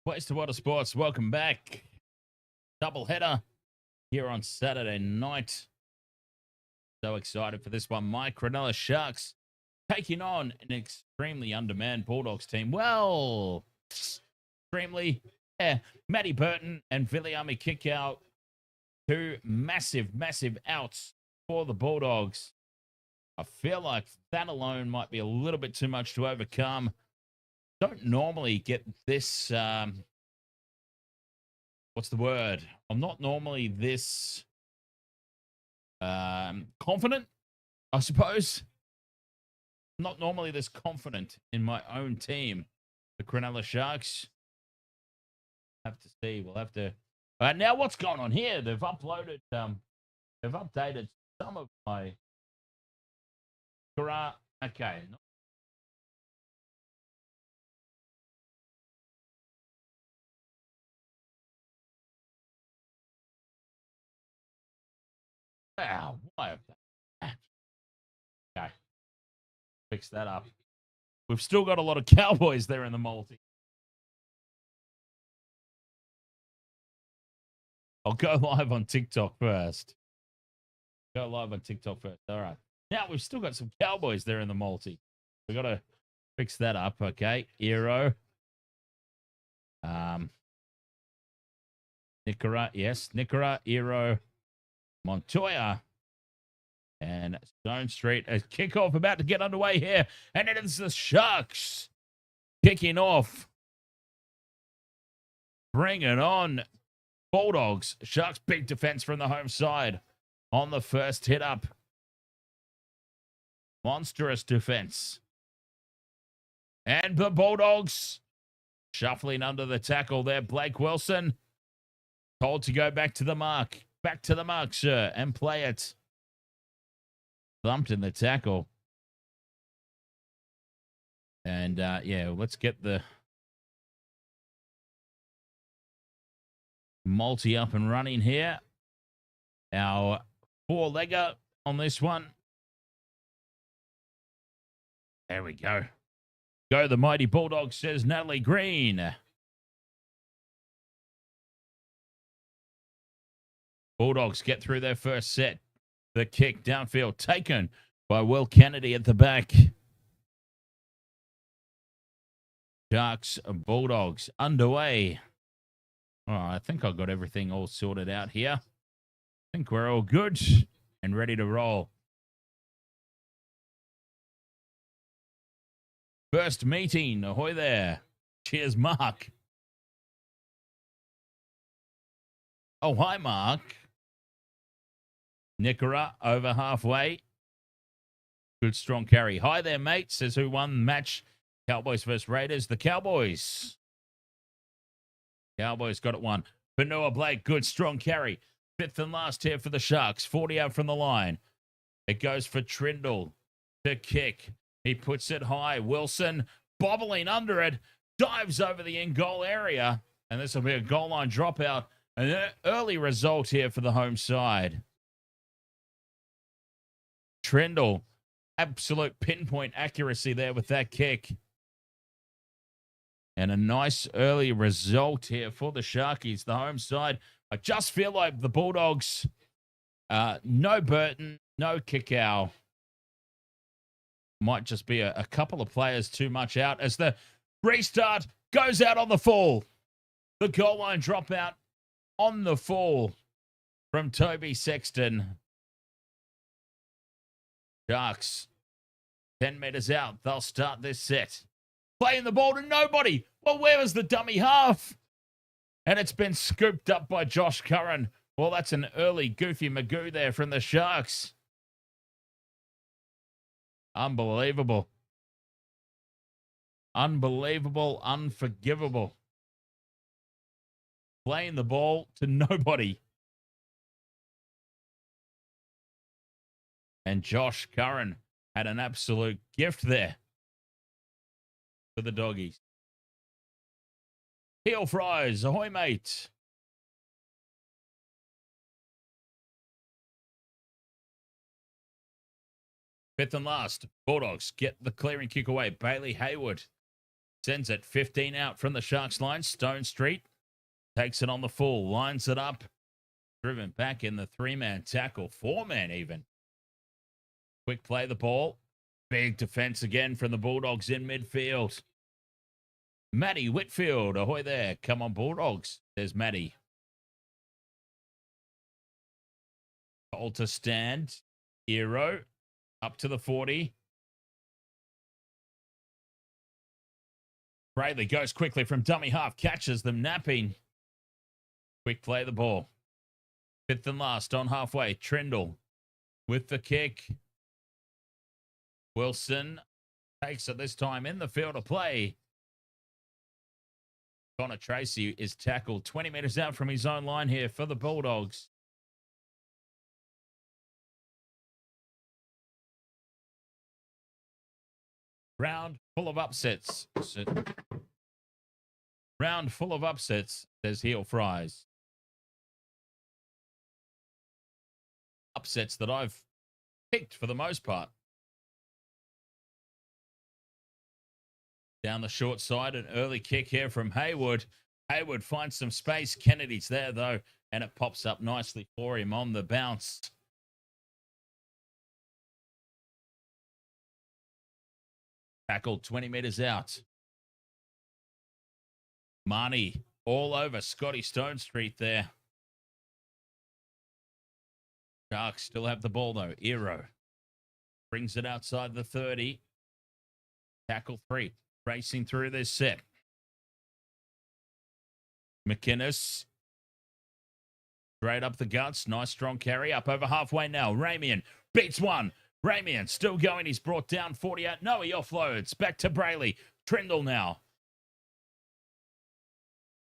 Place to Water Sports, welcome back. Double header here on Saturday night. So excited for this one. My Cronulla Sharks taking on an extremely undermanned Bulldogs team. Well, extremely. Yeah, Matty Burton and Viliami kick out. Two massive outs for the Bulldogs. I feel like that alone might be a little bit too much to overcome. Don't normally get this, what's the word? I'm not normally this confident, I suppose. I'm not normally this confident in my own team, the Cronulla Sharks. Have to see. We'll have to. Now, what's going on here? They've uploaded, they've updated some of my. Okay. Wow, why have that? Okay. Fix that up. We've still got a lot of Cowboys there in the multi. I'll go live on TikTok first. Go live on TikTok first. All right. Now we've still got some Cowboys there in the multi. We got to fix that up. Okay. Eero. Nickera. Yes. Nickera. Eero. Montoya. And Stone Street. A kickoff about to get underway here. And it is the Sharks kicking off. Bring it on. Bulldogs. Sharks big defense from the home side on the first hit up. Monstrous defense. And the Bulldogs shuffling under the tackle there. Blake Wilson told to go back to the mark. Back to the mark, sir, and play it. Thumped in the tackle. And, yeah, let's get the multi up and running here. Our four-legger on this one. There we go. Go the mighty Bulldogs, says Natalie Green. Bulldogs get through their first set. The kick downfield taken by Will Kennedy at the back. Sharks and Bulldogs underway. All right, I think I've got everything all sorted out here. I think we're all good and ready to roll. First meeting. Ahoy there. Cheers, Mark. Oh, hi, Mark. Nickera over halfway. Good strong carry. Hi there, mate. Says who won the match. Cowboys versus Raiders. The Cowboys. Cowboys got it won. Benua Blake, good strong carry. Fifth and last here for the Sharks. 40 out from the line. It goes for Trindle to kick. He puts it high. Wilson bobbling under it. Dives over the in-goal area. And this will be a goal line dropout. An early result here for the home side. Trindle. Absolute pinpoint accuracy there with that kick. And a nice early result here for the Sharkies, the home side. I just feel like the Bulldogs, no Burton, no Kickow. Might just be a couple of players too much out as the restart goes out on the fall. The goal line dropout on the fall from Toby Sexton. Sharks, 10 meters out. They'll start this set. Playing the ball to nobody. Well, where was the dummy half? And it's been scooped up by Josh Curran. Well, that's an early goofy Magoo there from the Sharks. Unbelievable. Unbelievable, unforgivable. Playing the ball to nobody. And Josh Curran had an absolute gift there for the doggies. Heel fries, ahoy, mate. Fifth and last, Bulldogs get the clearing kick away. Bailey Hayward Sends it 15 out from the Sharks line. Stone Street takes it on the full. Lines it up. Driven back in the 3-man tackle. 4-man even. Quick play the ball. Big defense again from the Bulldogs in midfield. Matty Whitfield. Ahoy there. Come on, Bulldogs. There's Matty. Alter stand. Hero. Up to the 40. Brayley goes quickly from dummy half. Catches them napping. Quick play the ball. Fifth and last on halfway. Trindle with the kick. Wilson takes it this time in the field of play. Connor Tracy is tackled 20 meters out from his own line here for the Bulldogs. Round full of upsets. Round full of upsets, says Heel Fries. Upsets that I've picked for the most part. Down the short side, an early kick here from Haywood. Haywood finds some space. Kennedy's there, though, and it pops up nicely for him on the bounce. Tackled 20 meters out. Marnie all over Scotty Stone Street there. Sharks still have the ball, though. Eero brings it outside the 30. Tackle 3. Racing through this set. McInnes. Straight up the guts. Nice strong carry. Up over halfway now. Ramian beats one. Ramian still going. He's brought down 48. No, he offloads. Back to Brayley. Trindle now.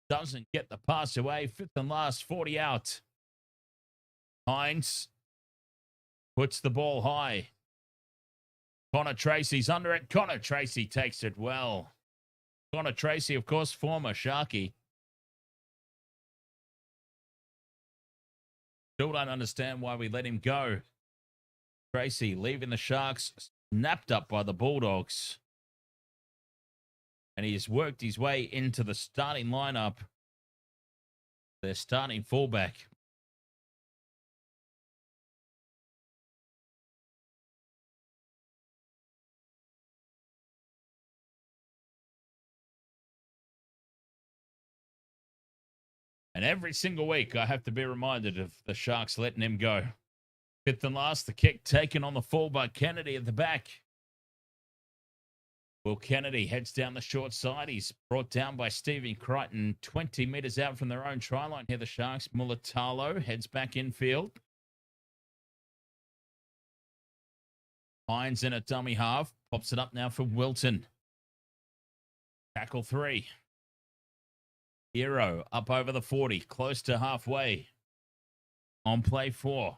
Doesn't get the pass away. Fifth and last. 40 out. Hines puts the ball high. Connor Tracy's under it. Connor Tracy takes it well. Connor Tracy, of course, former Sharky. Still don't understand why we let him go. Tracy leaving the Sharks, snapped up by the Bulldogs. And he's worked his way into the starting lineup. Their starting fullback. And every single week, I have to be reminded of the Sharks letting him go. Fifth and last, the kick taken on the full by Kennedy at the back. Will Kennedy heads down the short side. He's brought down by Stephen Crichton 20 meters out from their own try line here, the Sharks. Mulatalo heads back infield. Hines in a dummy half. Pops it up now for Wilton. Tackle 3. Hero up over the 40, close to halfway. On play 4.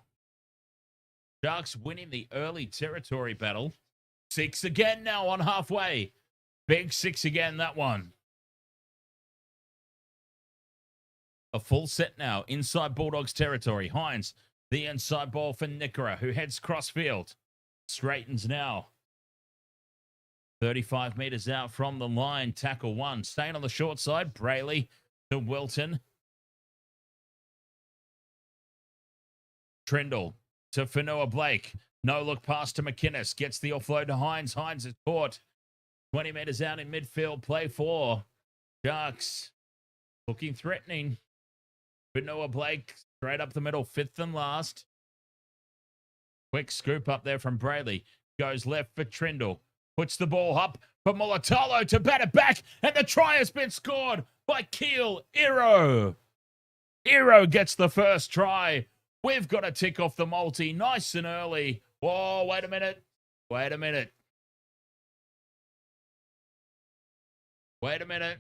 Sharks winning the early territory battle. 6 again now on halfway. Big 6 again, that one. A full set now inside Bulldogs territory. Hines, the inside ball for Nickera, who heads crossfield. Straightens now. 35 meters out from the line. Tackle 1. Staying on the short side. Brayley to Wilton. Trindle to Fanua Blake. No look pass to McInnes. Gets the offload to Hines. Hines is caught. 20 meters out in midfield. Play 4. Sharks looking threatening. Fanua Blake straight up the middle. Fifth and last. Quick scoop up there from Brayley. Goes left for Trindle. Puts the ball up for Mulatalo to bat it back. And the try has been scored by Keel Iro. Iro gets the first try. We've got to tick off the multi nice and early. Whoa, wait a minute. Wait a minute. Wait a minute.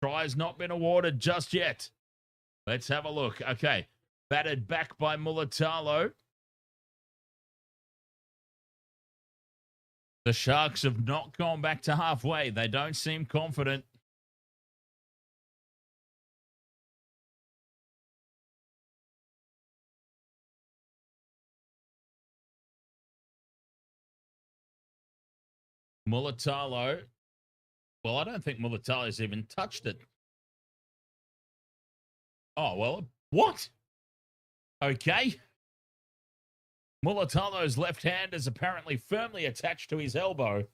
Try has not been awarded just yet. Let's have a look. Okay. Batted back by Mulatalo. The Sharks have not gone back to halfway. They don't seem confident. Mulatalo Well, I don't think Mulatalo's even touched it. Oh, well, what? Okay. Mulatalo's left hand is apparently firmly attached to his elbow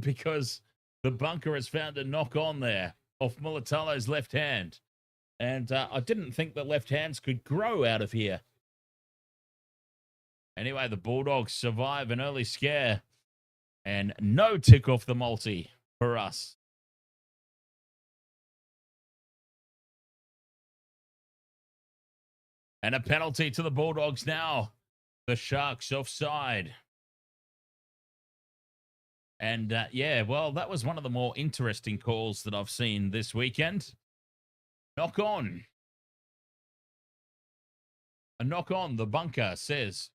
because the bunker has found a knock on there off Mulatalo's left hand. And I didn't think that left hands could grow out of here. Anyway, the Bulldogs survive an early scare and no tick off the multi for us. And a penalty to the Bulldogs now. The Sharks offside. And yeah, well, that was one of the more interesting calls that I've seen this weekend. Knock on. A knock on, the bunker says.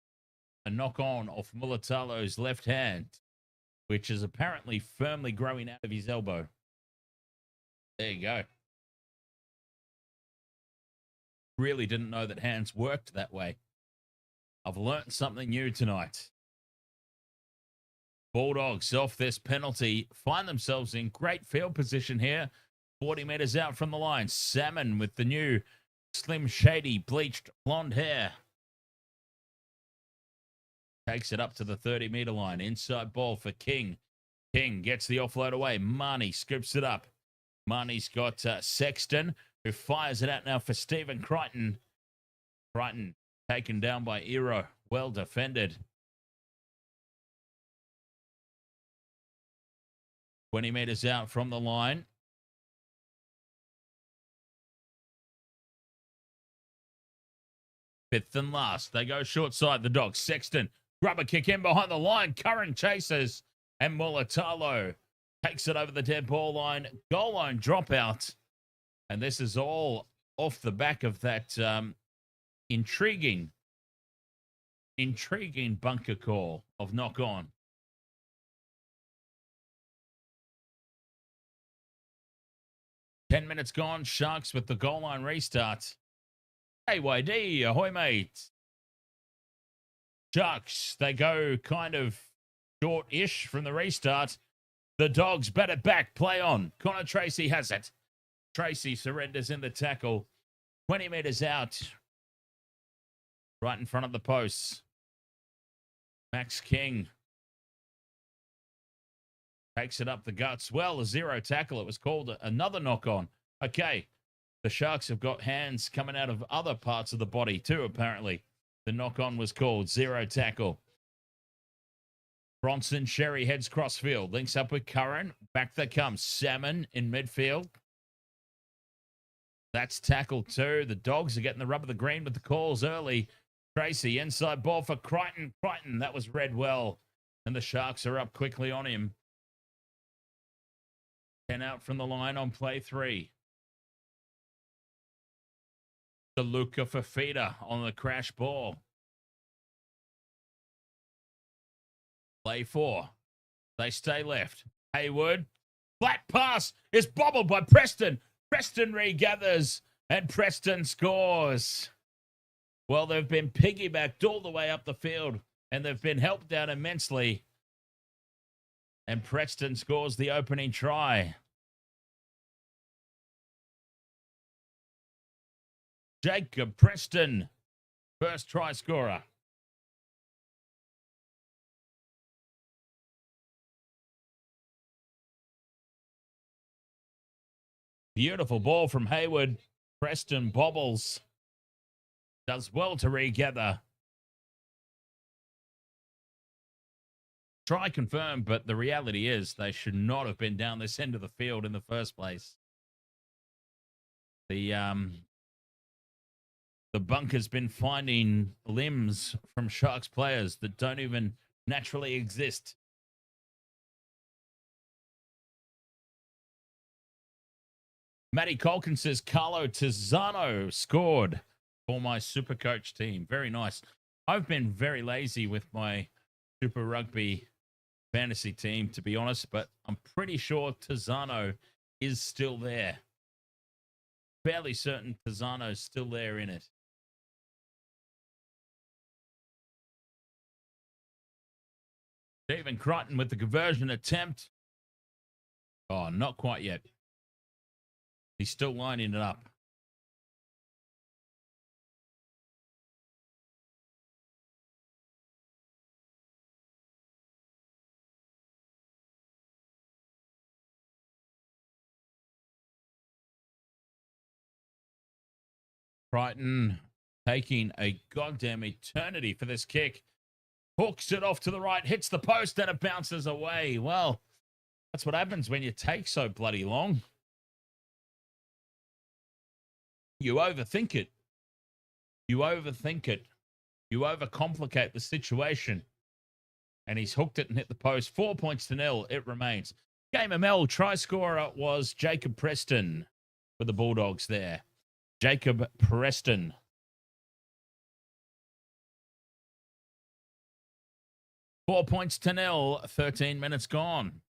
A knock on off Mulatalo's left hand, which is apparently firmly growing out of his elbow. There you go. Really didn't know that hands worked that way. I've learnt something new tonight. Bulldogs off this penalty find themselves in great field position here. 40 meters out from the line. Salmon with the new slim, shady, bleached blonde hair. Takes it up to the 30-meter line. Inside ball for King. King gets the offload away. Marnie scoops it up. Marnie's got Sexton, who fires it out now for Stephen Crichton. Crichton taken down by Ero. Well defended. 20 meters out from the line. Fifth and last. They go short side, the Dogs. Sexton, rubber kick in behind the line. Curran chases. And Mulatalo takes it over the dead ball line. Goal line dropout. And this is all off the back of that intriguing bunker call of knock on. Ten minutes gone. Sharks with the goal line restart. AYD, ahoy, mate. Sharks, they go kind of short-ish from the restart. The Dogs bat it back. Play on. Connor Tracy has it. Tracy surrenders in the tackle. 20 meters out. Right in front of the posts. Max King takes it up the guts. Well, a zero tackle. It was called another knock on. Okay. The Sharks have got hands coming out of other parts of the body too, apparently. The knock on was called zero tackle. Bronson Xerri heads crossfield. Links up with Curran. Back they come. Salmon in midfield. That's tackle two. The Dogs are getting the rub of the green with the calls early. Tracy, inside ball for Crichton. Crichton, that was read well. And the Sharks are up quickly on him. 10 out from the line on play three. The Luca Fafita on the crash ball. Play four. They stay left. Hayward. Flat pass is bobbled by Preston. Preston regathers and Preston scores. Well, they've been piggybacked all the way up the field and they've been helped out immensely. And Preston scores the opening try. Jacob Preston, first try scorer. Beautiful ball from Hayward. Preston bobbles. Does well to regather. Try confirmed, but the reality is they should not have been down this end of the field in the first place. The bunker's been finding limbs from Sharks players that don't even naturally exist. Matty Colkin says Carlo Tizzano scored for my Super Coach team. Very nice. I've been very lazy with my Super Rugby fantasy team, to be honest, but I'm pretty sure Tizzano is still there. Fairly certain Tizzano's still there in it. Stephen Crichton with the conversion attempt. Oh, not quite yet. He's still lining it up. Crichton taking a goddamn eternity for this kick. Hooks it off to the right, hits the post, and it bounces away. Well, that's what happens when you take so bloody long. You overthink it. You overthink it. You overcomplicate the situation. And he's hooked it and hit the post. 4 points to nil. It remains. Game ML try scorer was Jacob Preston for the Bulldogs there. Jacob Preston. Four points to nil. 13 minutes gone.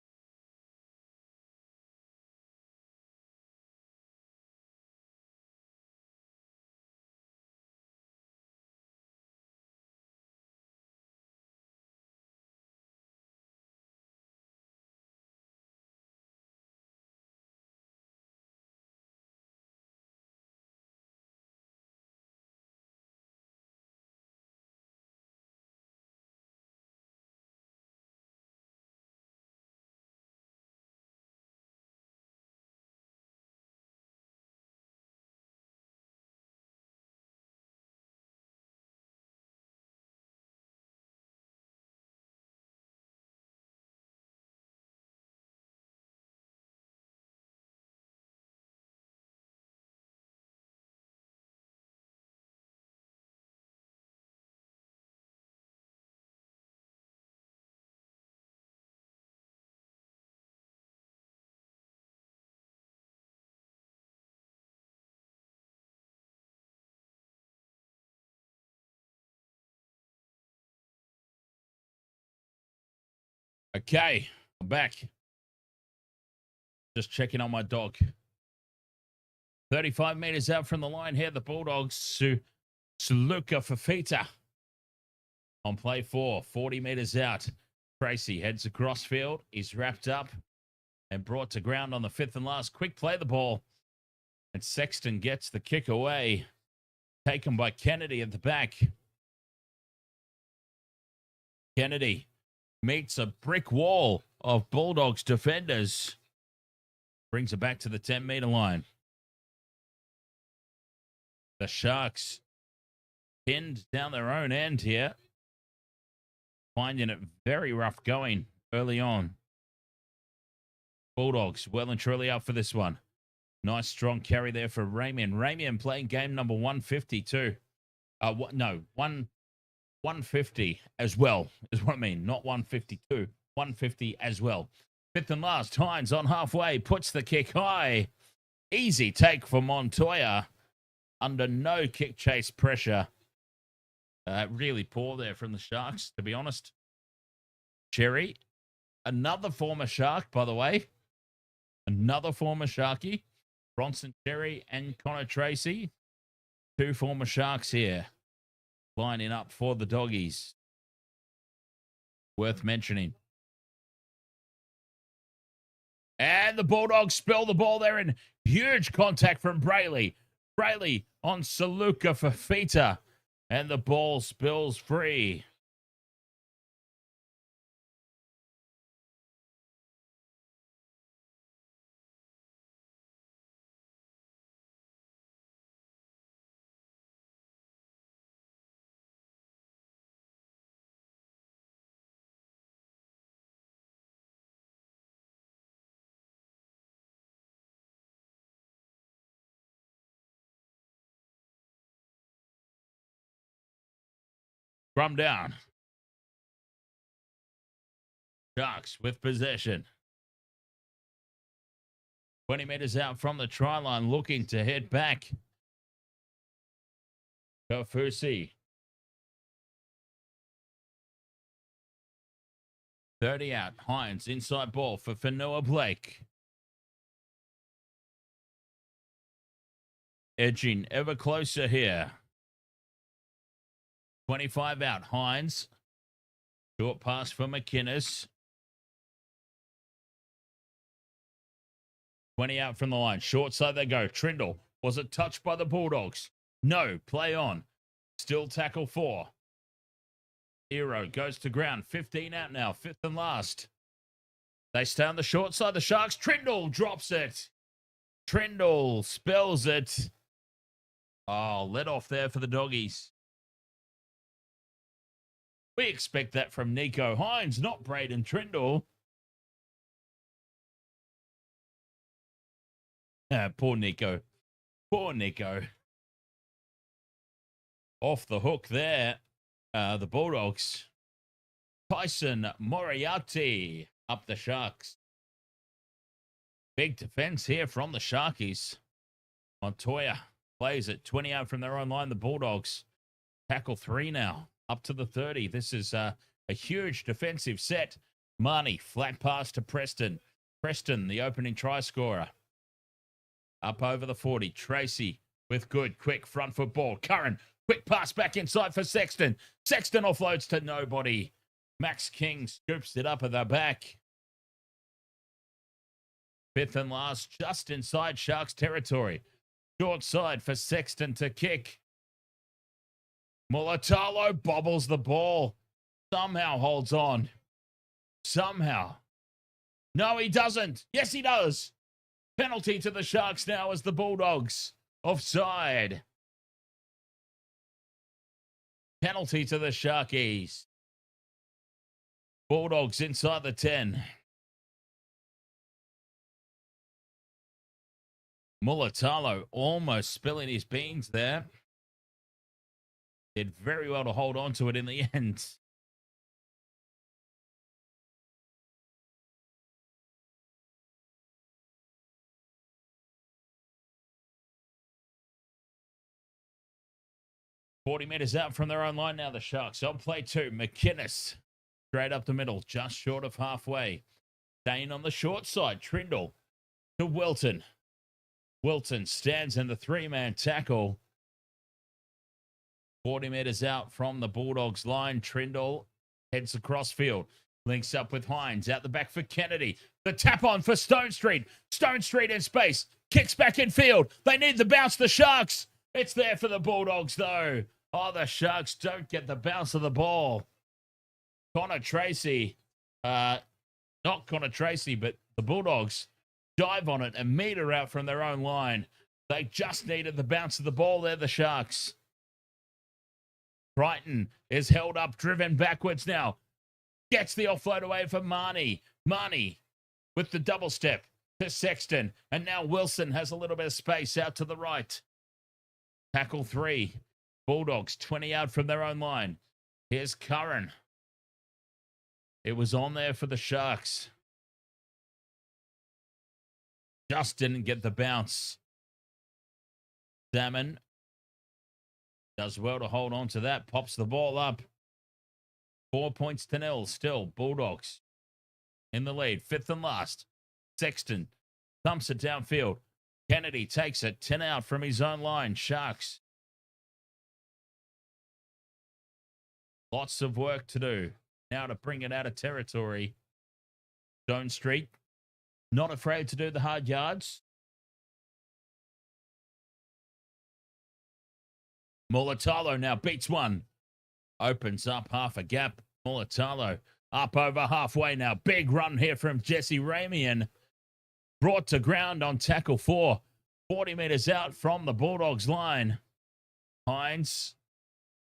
Okay, I'm back. Just checking on my dog. 35 meters out from the line here, the Bulldogs. Suluka Fafita on play 4, 40 meters out. Tracy heads across field. He's wrapped up and brought to ground on the 5th and last. Quick play the ball. And Sexton gets the kick away. Taken by Kennedy at the back. Kennedy meets a brick wall of Bulldogs defenders. Brings it back to the 10-meter line. The Sharks pinned down their own end here. Finding it very rough going early on. Bulldogs well and truly up for this one. Nice strong carry there for Ramian. Ramian playing game number 152. 150 as well is what I mean. Not 152. 150 as well. 5th and last. Hines on halfway. Puts the kick high. Easy take for Montoya. Under no kick chase pressure. Really poor there from the Sharks, to be honest. Xerri, another former Shark, by the way. Another former Sharky. Bronson Xerri and Connor Tracy. 2 former Sharks here. Lining up for the Doggies. Worth mentioning. And the Bulldogs spill the ball there in huge contact from Brayley. Brayley on Suluka Fafita. And the ball spills free. Scrum down. Sharks with possession. 20 meters out from the try line, looking to head back. Kofusi. 30 out. Hines inside ball for Fanua Blake. Edging ever closer here. 25 out. Hines. Short pass for McInnes. 20 out from the line. Short side they go. Trindle. Was it touched by the Bulldogs? No. Play on. Still tackle 4. Hero goes to ground. 15 out now. 5th and last. They stay on the short side. The Sharks. Trindle drops it. Trindle spells it. Oh, let off there for the Doggies. We expect that from Nico Hines, not Braden Trindle. Poor Nico. Poor Nico. Off the hook there. The Bulldogs. Tyson Moriarty up the Sharks. Big defense here from the Sharkies. Montoya plays it. 20 out from their own line. The Bulldogs tackle 3 now. Up to the 30. This is a huge defensive set. Marnie, flat pass to Preston. Preston, the opening try scorer. Up over the 40. Tracy with good, quick front foot ball. Curran, quick pass back inside for Sexton. Sexton offloads to nobody. Max King scoops it up at the back. 5th and last, just inside Sharks territory. Short side for Sexton to kick. Mulatalo bobbles the ball. Somehow holds on. Somehow. No, he doesn't. Yes, he does. Penalty to the Sharks now as the Bulldogs. Offside. Penalty to the Sharkies. Bulldogs inside the 10. Mulatalo almost spilling his beans there. Did very well to hold on to it in the end. $40 out from their own line now, the Sharks. On play 2, McInnes. Straight up the middle, just short of halfway. Staying on the short side, Trindle to Wilton. Wilton stands in the 3-man tackle. 40 meters out from the Bulldogs line. Trindle heads across field. Links up with Hines. Out the back for Kennedy. The tap on for Stone Street. Stone Street in space. Kicks back in field. They need the bounce, the Sharks. It's there for the Bulldogs, though. Oh, the Sharks don't get the bounce of the ball. Connor Tracy. Not Connor Tracy, but the Bulldogs dive on it and meter out from their own line. They just needed the bounce of the ball there, the Sharks. Crichton is held up, driven backwards now. Gets the offload away for Marnie. Marnie with the double step to Sexton. And now Wilson has a little bit of space out to the right. Tackle 3. Bulldogs 20 out from their own line. Here's Curran. It was on there for the Sharks. Just didn't get the bounce. Salmon does well to hold on to that. Pops the ball up. 4 points to 0. Still, Bulldogs in the lead. 5th and last. Sexton thumps it downfield. Kennedy takes it. 10 out from his own line. Sharks. Lots of work to do. Now to bring it out of territory. Stone Street. Not afraid to do the hard yards. Mulatalo now beats one. Opens up half a gap. Mulatalo up over halfway now. Big run here from Jesse Ramian. Brought to ground on tackle 4. 40 meters out from the Bulldogs line. Hines,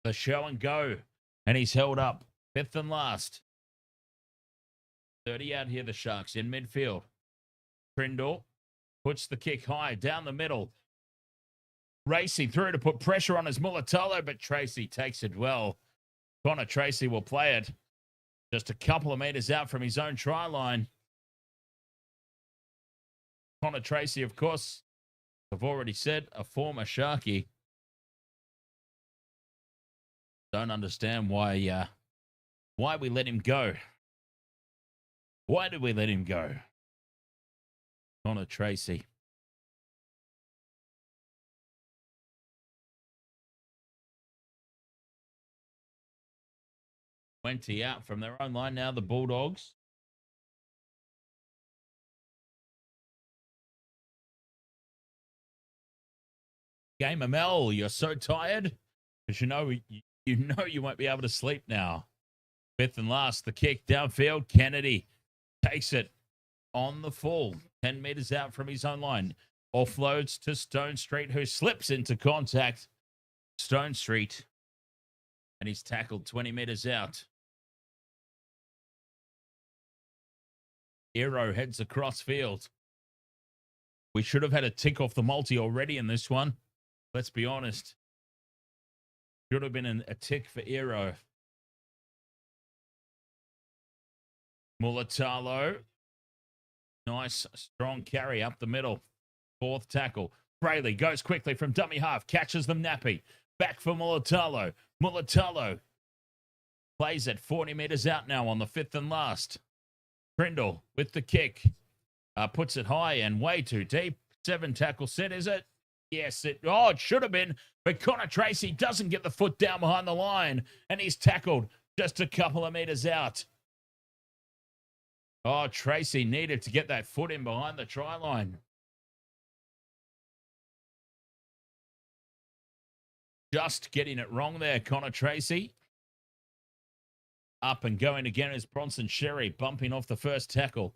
the show and go. And he's held up. 5th and last. 30 out here, the Sharks in midfield. Trindle puts the kick high down the middle. Racy through to put pressure on his Mulatalo, but Tracy takes it well. Connor Tracy will play it just a couple of meters out from his own try line. Connor Tracy, of course, I've already said, a former Sharky. Don't understand why we let him go. Why did we let him go? Connor Tracy. $20 out from their own line now, the Bulldogs. Gamer Mel, you're so tired because you know you won't be able to sleep now. Fifth and last, the kick downfield. Kennedy takes it on the full, 10 meters out from his own line. Offloads to Stone Street, who slips into contact. Stone Street, and he's tackled 20 meters out. Hero heads across field. We should have had a tick off the multi already in this one. Let's be honest. Should have been a tick for Hero. Mulatalo. Nice, strong carry up the middle. Fourth tackle. Brayley goes quickly from dummy half. Catches them nappy. Back for Mulatalo. Mulatalo plays it 40 meters out now on the fifth and last. Trindle with the kick. Puts it high and way too deep. 7 tackle set, is it? Yes, it should have been. But Connor Tracy doesn't get the foot down behind the line. And he's tackled just a couple of meters out. Oh, Tracy needed to get that foot in behind the try line. Just getting it wrong there, Connor Tracy. Up and going again is Bronson Xerri, bumping off the first tackle.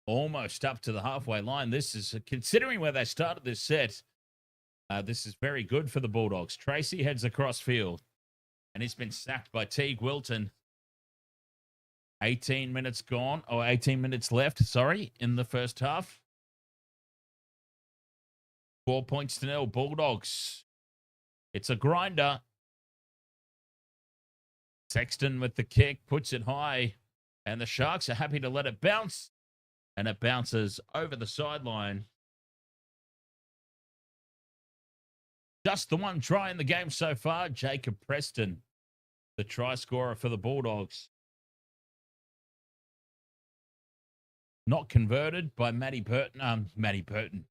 Almost up to the halfway line. This is, considering where they started this set, this is very good for the Bulldogs. Tracy heads across field, and he's been sacked by Teague Wilton. 18 minutes gone, or 18 minutes left, sorry, in the first half. 4 points to 0, Bulldogs. It's a grinder. Sexton with the kick, puts it high, and the Sharks are happy to let it bounce, and it bounces over the sideline. Just the one try in the game so far, Jacob Preston, the try scorer for the Bulldogs. Not converted by Matty Burton.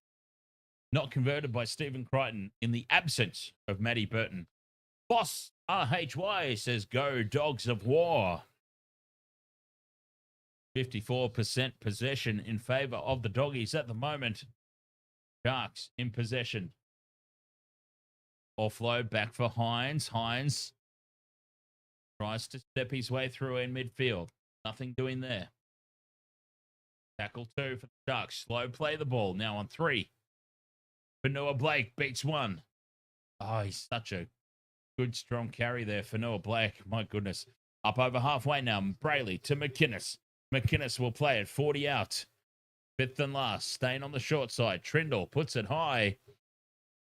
Not converted by Stephen Crichton in the absence of Matty Burton. Boss RHY says, go Dogs of War. 54% possession in favor of the Doggies at the moment. Sharks in possession. Offload back for Hines. Hines tries to step his way through in midfield. Nothing doing there. Tackle 2 for the Sharks. Slow play the ball. Now on 3. Fanua Blake beats 1. Oh, he's such a good, strong carry there for Noah Blake. My goodness. Up over halfway now. Brayley to McInnes. McInnes will play it 40 out. Fifth and last. Staying on the short side. Trindle puts it high.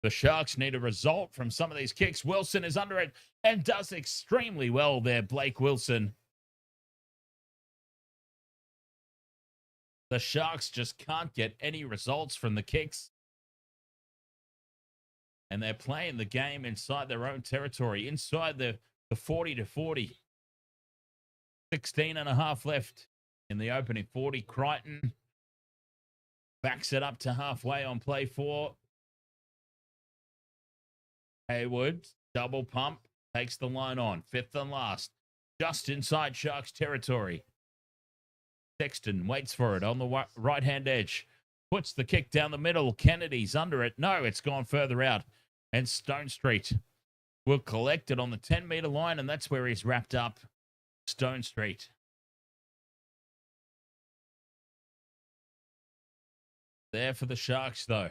The Sharks need a result from some of these kicks. Wilson is under it and does extremely well there, Blake Wilson. The Sharks just can't get any results from the kicks. And they're playing the game inside their own territory, inside the 40 to 40. 16 and a half left in the opening 40. Crichton backs it up to halfway on play 4. Haywood, double pump, takes the line on. Fifth and last, just inside Sharks territory. Sexton waits for it on the right-hand edge. Puts the kick down the middle. Kennedy's under it. No, it's gone further out. And Stone Street will collect it on the 10-meter line, and that's where he's wrapped up. Stone Street. There for the Sharks, though.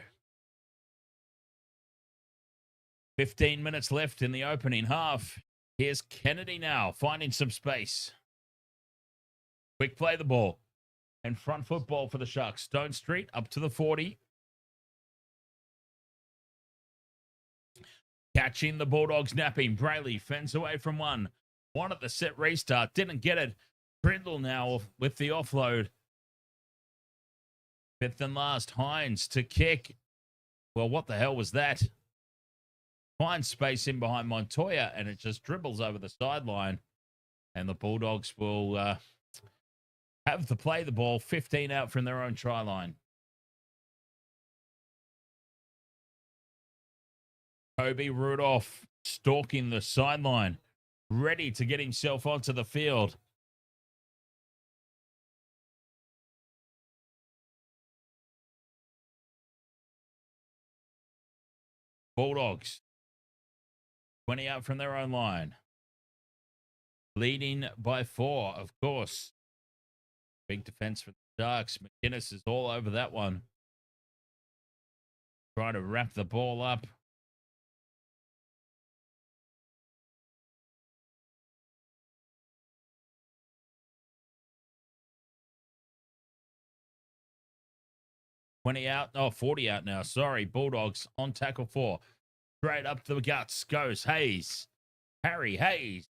15 minutes left in the opening half. Here's Kennedy now, finding some space. Quick play the ball. And front football for the Sharks. Stone Street up to the 40. Catching the Bulldogs napping. Brayley fends away from one. One at the set restart. Didn't get it. Brindle now with the offload. Fifth and last. Hines to kick. Well, what the hell was that? Finds space in behind Montoya, and it just dribbles over the sideline. And the Bulldogs will have to play the ball 15 out from their own try line. Kobe Rudolph stalking the sideline, ready to get himself onto the field. Bulldogs. 20 out from their own line. Leading by 4, of course. Big defense for the Sharks. McInnes is all over that one. Trying to wrap the ball up. Oh, 40 out now. Sorry, Bulldogs on tackle 4. Straight up the guts goes Hayes. Harry Hayes.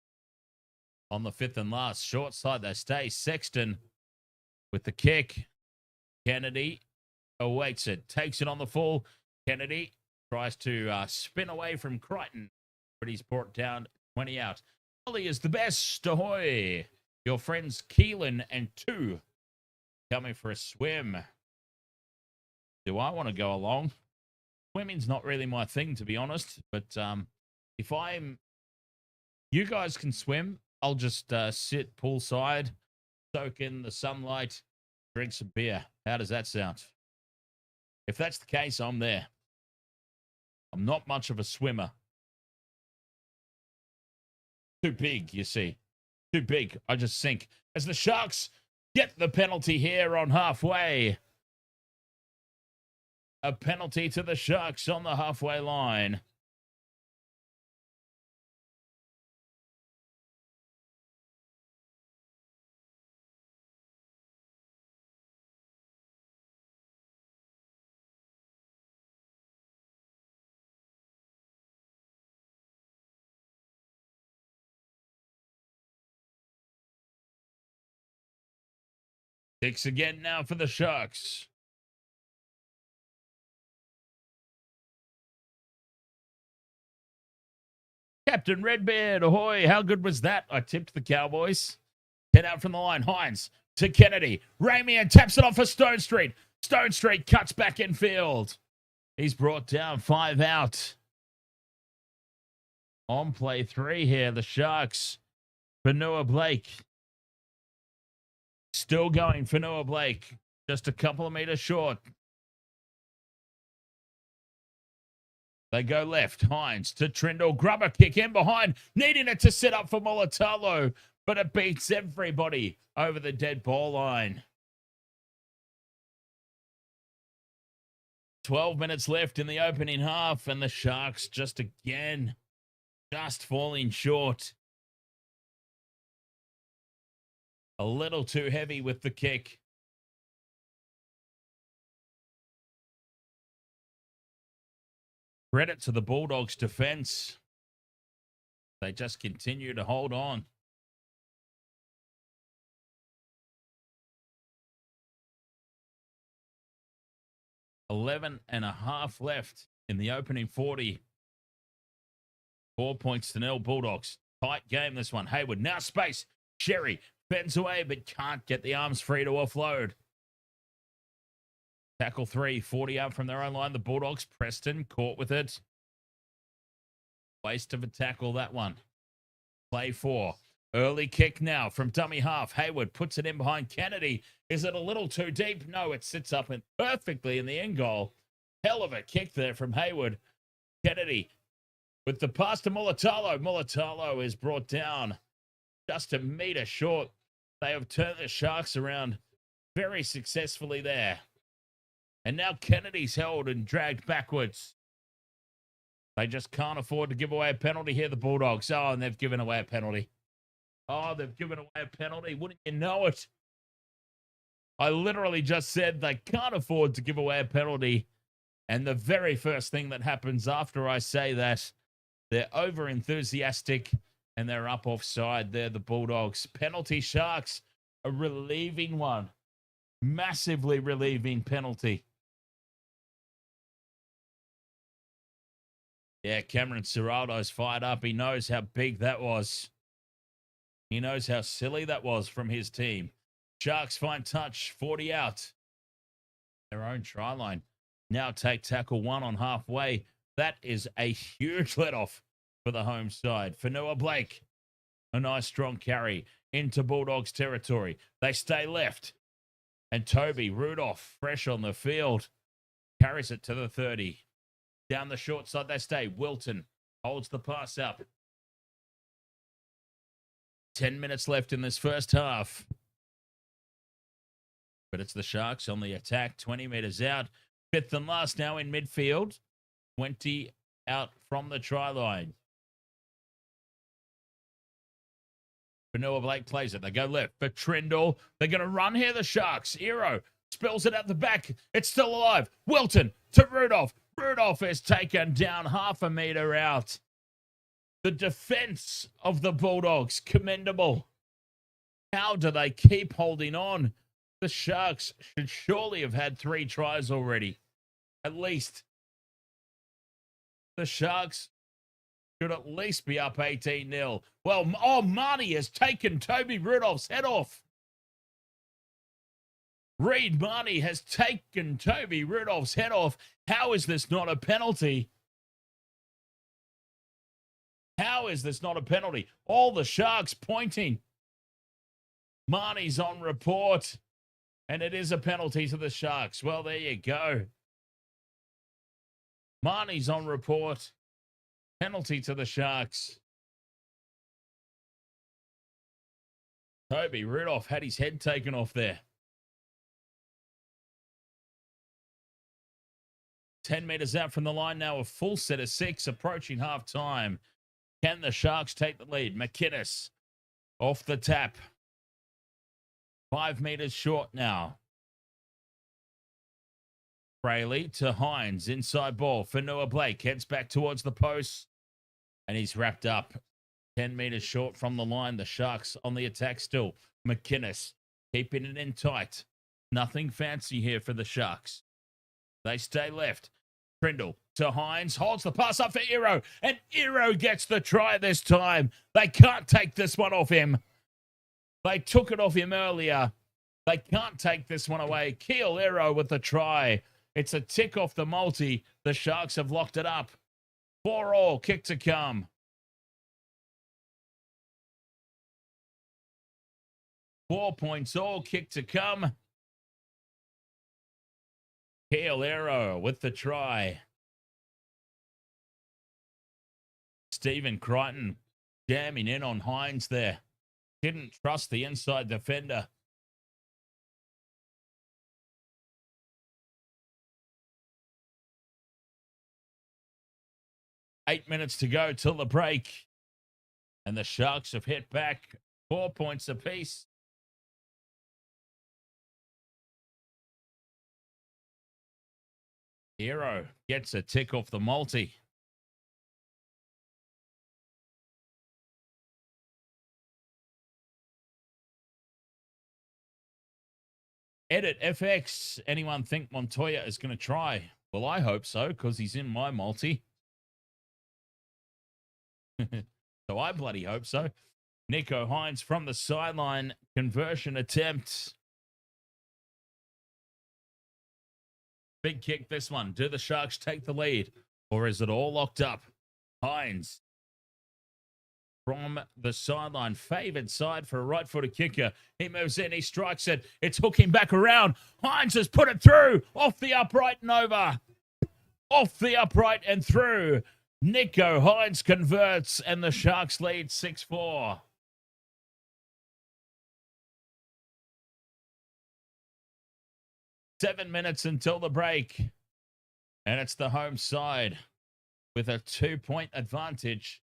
On the 5th and last. Short side they stay. Sexton with the kick. Kennedy awaits it. Takes it on the full. Kennedy tries to spin away from Crichton. But he's brought down 20 out. Ollie is the best. Ahoy. Your friends Keelan and 2 coming for a swim. Do I want to go along? Swimming's not really my thing, to be honest. But if you guys can swim, I'll just sit poolside, soak in the sunlight, drink some beer. How does that sound? If that's the case, I'm there. I'm not much of a swimmer. Too big, you see. Too big. I just sink. As the Sharks get the penalty here on halfway. A penalty to the Sharks on the halfway line. Kicks again now for the Sharks. Captain Redbeard, ahoy. How good was that? I tipped the Cowboys. 10 out from the line. Hines to Kennedy. Ramian taps it off for Stone Street. Stone Street cuts back in field. He's brought down 5 out. On play 3 here, the Sharks. Fanua Blake. Still going, Fanua Blake. Just a couple of meters short. They go left. Hines to Trindle. Grubber kick in behind. Needing it to set up for Mulatalo. But it beats everybody over the dead ball line. 12 minutes left in the opening half. And the Sharks just falling short. A little too heavy with the kick. Credit to the Bulldogs' defense. They just continue to hold on. .5 left in the opening 40. 4 points to 0 Bulldogs. Tight game, this one. Hayward, now space. Xerri bends away, but can't get the arms free to offload. Tackle 3, 40 out from their own line. The Bulldogs, Preston, caught with it. Waste of a tackle, that one. Play 4. Early kick now from dummy half. Hayward puts it in behind Kennedy. Is it a little too deep? No, it sits up perfectly in the end goal. Hell of a kick there from Hayward. Kennedy with the pass to Mulatalo. Mulatalo is brought down just a meter short. They have turned the Sharks around very successfully there. And now Kennedy's held and dragged backwards. They just can't afford to give away a penalty here, the Bulldogs. Oh, and they've given away a penalty. Oh, they've given away a penalty. Wouldn't you know it? I literally just said they can't afford to give away a penalty. And the very first thing that happens after I say that, they're over-enthusiastic and they're up offside. They're the Bulldogs. Penalty Sharks, a relieving one. Massively relieving penalty. Yeah, Cameron Ciraldo's fired up. He knows how big that was. He knows how silly that was from his team. Sharks find touch, 40 out. Their own try line. Now take tackle 1 on halfway. That is a huge let-off for the home side. Fanua Blake, a nice strong carry into Bulldogs territory. They stay left. And Toby Rudolph, fresh on the field, carries it to the 30. Down the short side they stay. Wilton holds the pass up. 10 minutes left in this first half. But it's the Sharks on the attack. 20 meters out. Fifth and last now in midfield. 20 out from the try line. Vanilla Blake plays it. They go left for Trindle. They're going to run here, the Sharks. Hero spills it out the back. It's still alive. Wilton to Rudolph. Rudolph is taken down half a meter out. The defense of the Bulldogs, commendable. How do they keep holding on? The Sharks should surely have had 3 tries already. At least. The Sharks should at least be up 18-0. Well, Marnie has taken Toby Rudolph's head off. Reed Marnie has taken Toby Rudolph's head off. How is this not a penalty? How is this not a penalty? All the Sharks pointing. Marnie's on report. And it is a penalty to the Sharks. Well, there you go. Marnie's on report. Penalty to the Sharks. Toby Rudolph had his head taken off there. 10 meters out from the line now, a full set of 6 approaching half time. Can the Sharks take the lead? McInnes off the tap. 5 meters short now. Fraley to Hines. Inside ball. Fanua Blake heads back towards the post. And he's wrapped up. 10 meters short from the line. The Sharks on the attack still. McInnes keeping it in tight. Nothing fancy here for the Sharks. They stay left. Trindle to Hines. Holds the pass up for Iro. And Iro gets the try this time. They can't take this one off him. They took it off him earlier. They can't take this one away. Keel Iro with the try. It's a tick off the multi. The Sharks have locked it up. 4-all, kick to come. 4 points all, kick to come. Keel Iro with the try. Stephen Crichton jamming in on Hines there. Didn't trust the inside defender. Eight minutes to go till the break. And the Sharks have hit back 4 points apiece. Hero gets a tick off the multi. Edit FX. Anyone think Montoya is going to try? Well, I hope so, because he's in my multi. So I bloody hope so. Nico Hines from the sideline. Conversion attempt. Big kick this one. Do the Sharks take the lead? Or is it all locked up? Hines from the sideline. Favoured side for a right-footed kicker. He moves in. He strikes it. It's hooking back around. Hines has put it through. Off the upright and over. Off the upright and through. Nico Hines converts, and the Sharks lead 6-4. Seven minutes until the break. And it's the home side with a 2-point advantage.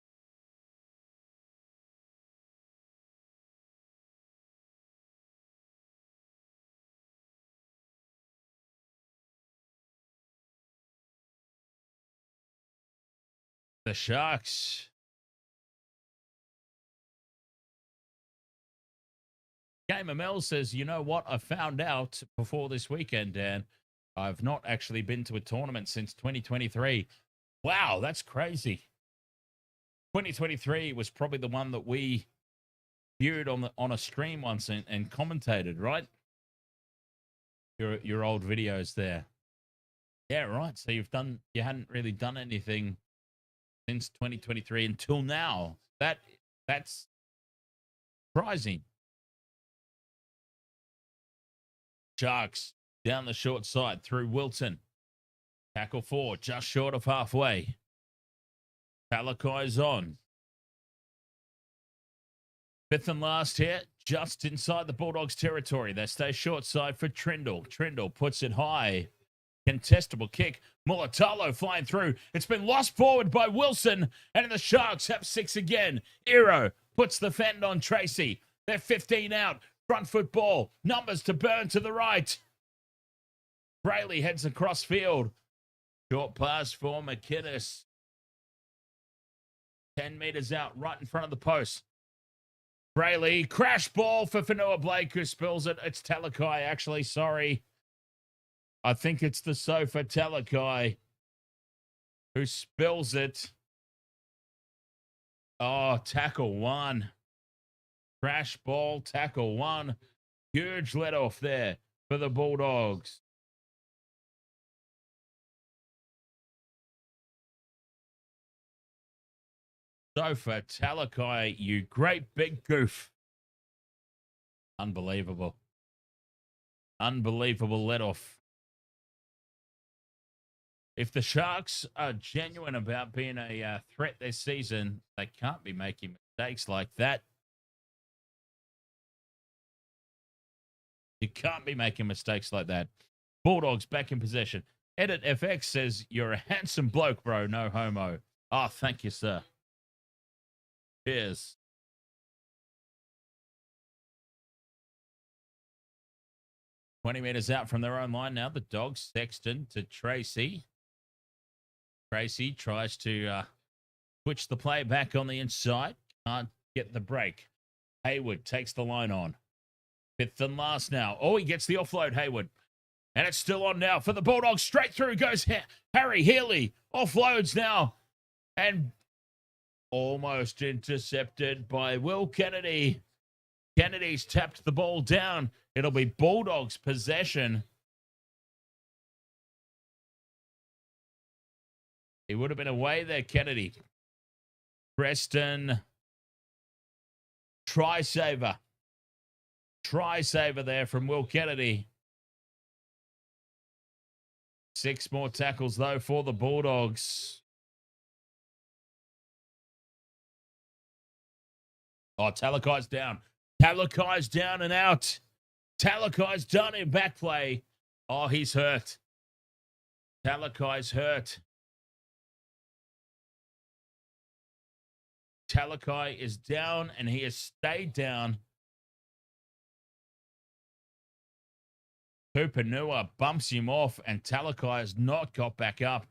The Sharks. Gamer Mel says, you know what? I found out before this weekend, Dan. I've not actually been to a tournament since 2023. Wow, that's crazy. 2023 was probably the one that we viewed on a stream once and commentated, right? Your old videos there. Yeah, right. So you hadn't really done anything since 2023 until now. That's surprising. Sharks down the short side through Wilton. Tackle 4, just short of halfway. Talakai's on. Fifth and last here, just inside the Bulldogs territory. They stay short side for Trindle. Trindle puts it high. Contestable kick. Mulatalo flying through. It's been lost forward by Wilson. And the Sharks have 6 again. Ero puts the fend on Tracy. They're 15 out. Front foot ball. Numbers to Burn to the right. Brayley heads across field. Short pass for McInnes. 10 meters out, right in front of the post. Brayley, crash ball for Fanua Blake, who spills it. It's Talakai, actually, sorry. I think it's the sofa Talakai who spills it. Oh, tackle 1. Crash ball, tackle 1. Huge let off there for the Bulldogs. Sofa Talakai, you great big goof. Unbelievable. Unbelievable let off. If the Sharks are genuine about being a threat this season, they can't be making mistakes like that. You can't be making mistakes like that. Bulldogs back in possession. Edit FX says, you're a handsome bloke, bro. No homo. Oh, thank you, sir. Cheers. "20 meters out from their own line now. The Dogs, Sexton to Tracy. Tracy tries to switch the play back on the inside. Can't get the break. Hayward takes the line on. 5th and last now. Oh, he gets the offload, Hayward. And it's still on now for the Bulldogs. Straight through goes Harry Healy. Offloads now. And almost intercepted by Will Kennedy. Kennedy's tapped the ball down. It'll be Bulldogs possession. He would have been away there, Kennedy. Preston. Try saver. Try saver there from Will Kennedy. 6 more tackles, though, for the Bulldogs. Oh, Talakai's down. Talakai's down and out. Talakai's done in back play. Oh, he's hurt. Talakai's hurt. Talakai is down, and he has stayed down. Tupanua bumps him off, and Talakai has not got back up.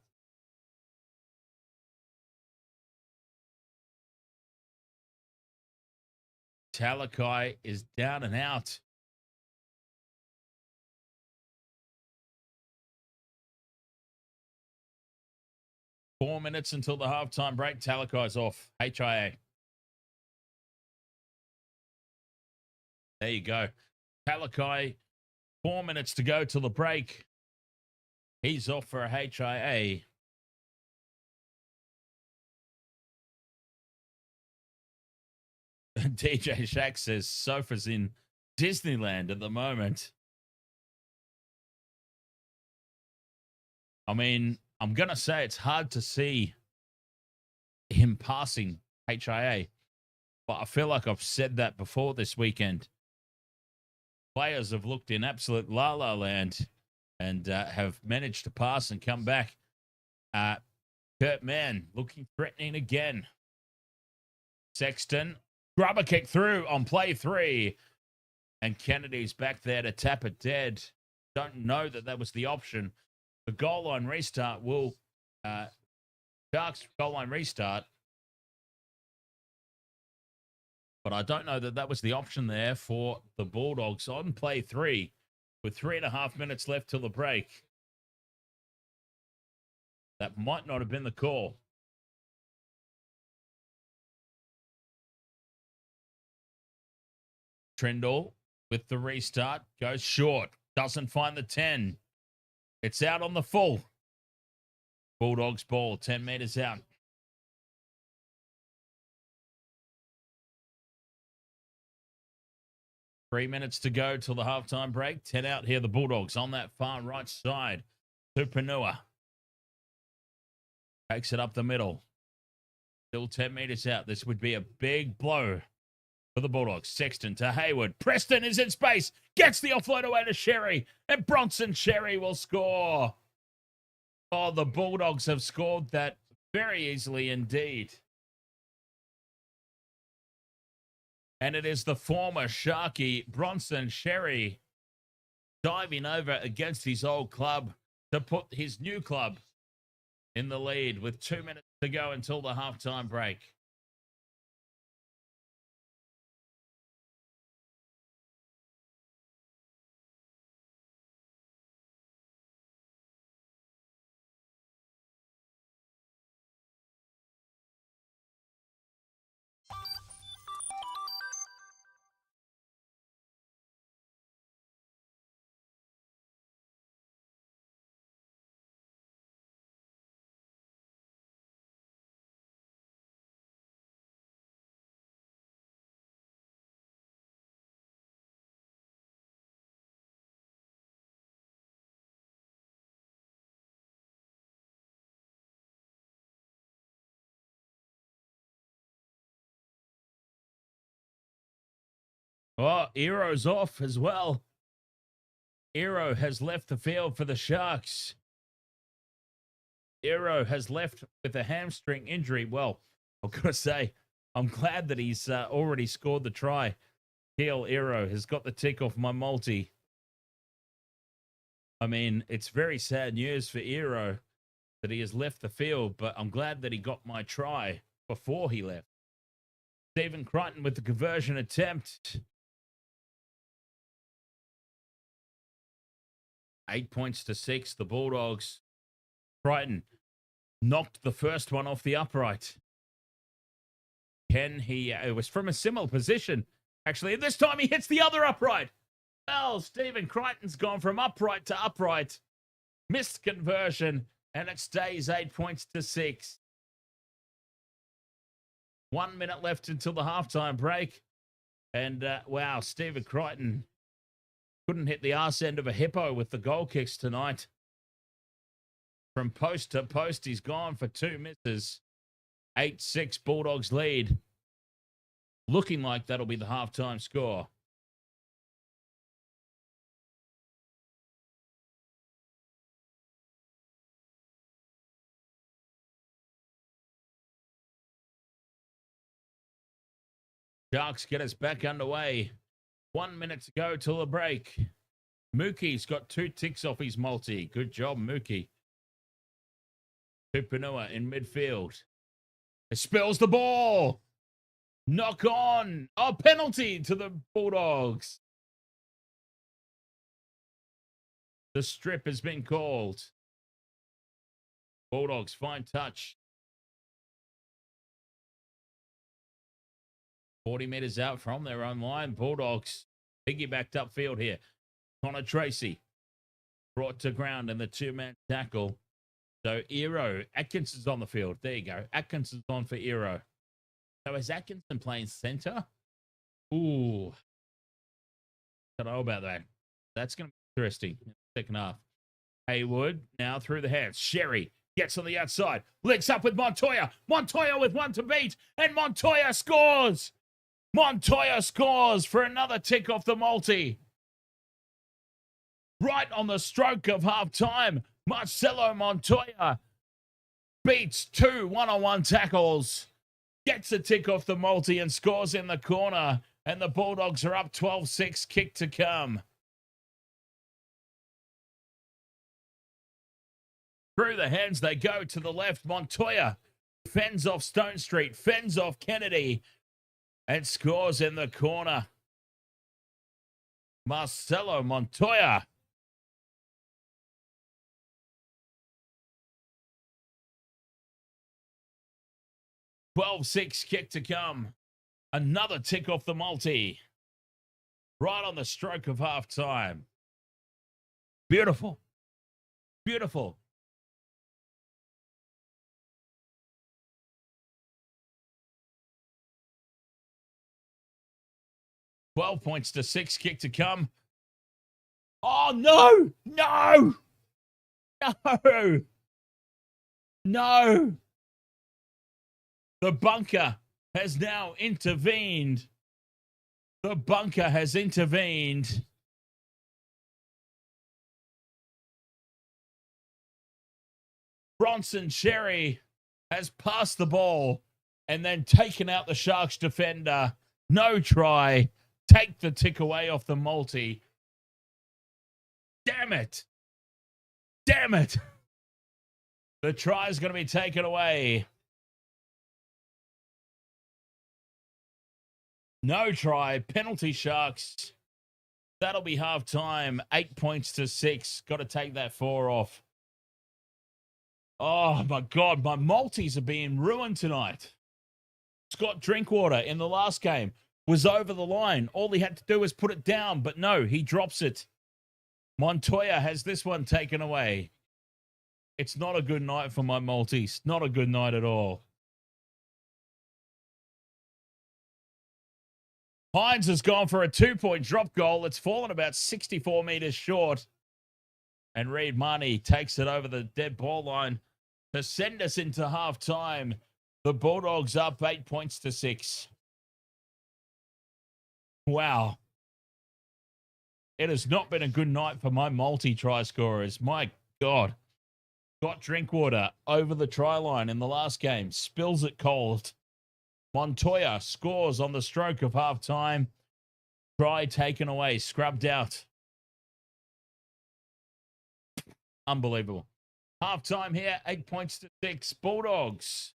Talakai is down and out. Four minutes until the halftime break. Talakai's off. HIA. There you go. Talakai, 4 minutes to go till the break. He's off for a HIA. DJ Shack says Sofa's in Disneyland at the moment. I mean, I'm going to say it's hard to see him passing HIA, but I feel like I've said that before this weekend. Players have looked in absolute la-la land and have managed to pass and come back. Kurt Mann looking threatening again. Sexton, grubber kick through on play 3. And Kennedy's back there to tap it dead. Don't know that was the option. The goal line restart will... Sharks goal line restart. But I don't know that was the option there for the Bulldogs on play 3 with 3.5 minutes left till the break. That might not have been the call. Trindle with the restart goes short. Doesn't find the 10. It's out on the full. Bulldogs ball 10 meters out. Three minutes to go till the halftime break. 10 out here, the Bulldogs on that far right side. Tupanua Takes it up the middle. Still 10 meters out. This would be a big blow for the Bulldogs. Sexton to Hayward. Preston is in space. Gets the offload away to Xerri. And Bronson Xerri will score. Oh, the Bulldogs have scored that very easily indeed. And it is the former Sharky, Bronson Xerri, diving over against his old club to put his new club in the lead with 2 minutes to go until the halftime break. Oh, Eero's off as well. Xerri has left the field for the Sharks. Xerri has left with a hamstring injury. Well, I've got to say, I'm glad that he's already scored the try. Keel Xerri has got the tick off my multi. I mean, it's very sad news for Xerri that he has left the field, but I'm glad that he got my try before he left. Stephen Crichton with the conversion attempt. 8 points to 6. The Bulldogs. Crichton knocked the first one off the upright. It was from a similar position, actually. And this time he hits the other upright. Well, Stephen Crichton's gone from upright to upright. Missed conversion, and it stays 8 points to 6. 1 minute left until the halftime break. And, wow, Stephen Crichton couldn't hit the arse end of a hippo with the goal kicks tonight. From post to post, he's gone for 2 misses. 8-6 Bulldogs lead. Looking like that'll be the halftime score. Sharks get us back underway. 1 minute to go till the break. Mookie's got 2 ticks off his multi. Good job, Mookie. Tupanua in midfield. It spills the ball. Knock on. Oh, penalty to the Bulldogs. The strip has been called. Bulldogs, fine touch. 40 meters out from their own line. Bulldogs piggybacked upfield here. Connor Tracy brought to ground in the 2-man tackle. So Xerri, Atkinson's on the field. There you go. Atkinson's on for Xerri. So is Atkinson playing center? Ooh. I don't know about that. That's going to be interesting in the second half. Haywood now through the hands. Xerri gets on the outside. Links up with Montoya. Montoya with one to beat. And Montoya scores. Montoya scores for another tick off the multi. Right on the stroke of half-time, Marcelo Montoya beats 2 one-on-one tackles, gets a tick off the multi and scores in the corner, and the Bulldogs are up 12-6, kick to come. Through the hands they go to the left. Montoya fends off Stone Street, fends off Kennedy, and scores in the corner. Marcelo Montoya. $12-6 kick to come. Another tick off the multi. Right on the stroke of halftime. Beautiful. Beautiful. $12-6 kick to come. Oh, no! No! No! No! The bunker has now intervened. The bunker has intervened. Bronson Xerri has passed the ball and then taken out the Sharks defender. No try. Take the tick away off the multi. Damn it. Damn it. The try is going to be taken away. No try. Penalty Sharks. That'll be half time. 8 points to 6. Got to take that 4 off. Oh, my God. My multis are being ruined tonight. Scott Drinkwater in the last game was over the line. All he had to do was put it down, but no, he drops it. Montoya has this one taken away. It's not a good night for my multis. Not a good night at all. Hines has gone for a 2-point drop goal. It's fallen about 64 meters short. And Reed Marnie takes it over the dead ball line to send us into halftime. The Bulldogs up 8 points to 6. Wow. It has not been a good night for my multi-try scorers. My God. Got Drinkwater over the try line in the last game. Spills it cold. Montoya scores on the stroke of halftime. Try taken away. Scrubbed out. Unbelievable. Halftime here. 8 points to 6. Bulldogs.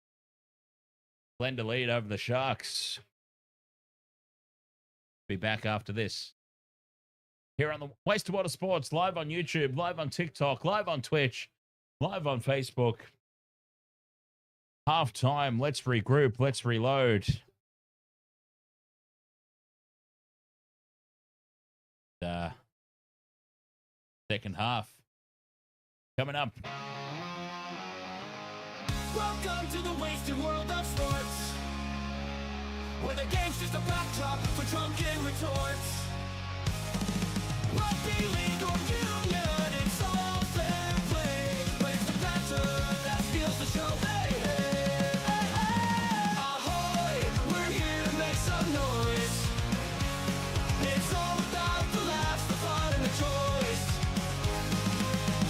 Blend lead over the Sharks. Be back after this. Here on the Waste of Water Sports, live on YouTube, live on TikTok, live on Twitch, live on Facebook. Half time. Let's regroup. Let's reload. Second half coming up. Welcome to the wasted world of sports, where the game's just a backdrop for drunken retorts. Rugby league or union, it's all fair play, but it's the banter that steals the show. Hey, hey, hey, hey. Ahoy, we're here to make some noise. It's all about the laughs, the fun, and the choice.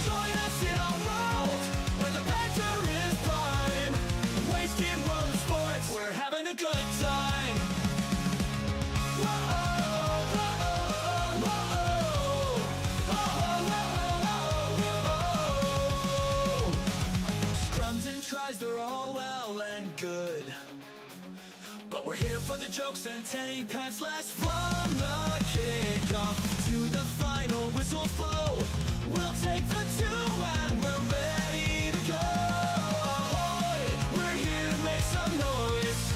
Join us in our world where the banter is prime. The wasted world of sports, we're having a good time. They're all well and good, but we're here for the jokes and 10 pence less from the kickoff to the final whistle blow. We'll take the 2 and we're ready to go. Ahoy, we're here to make some noise.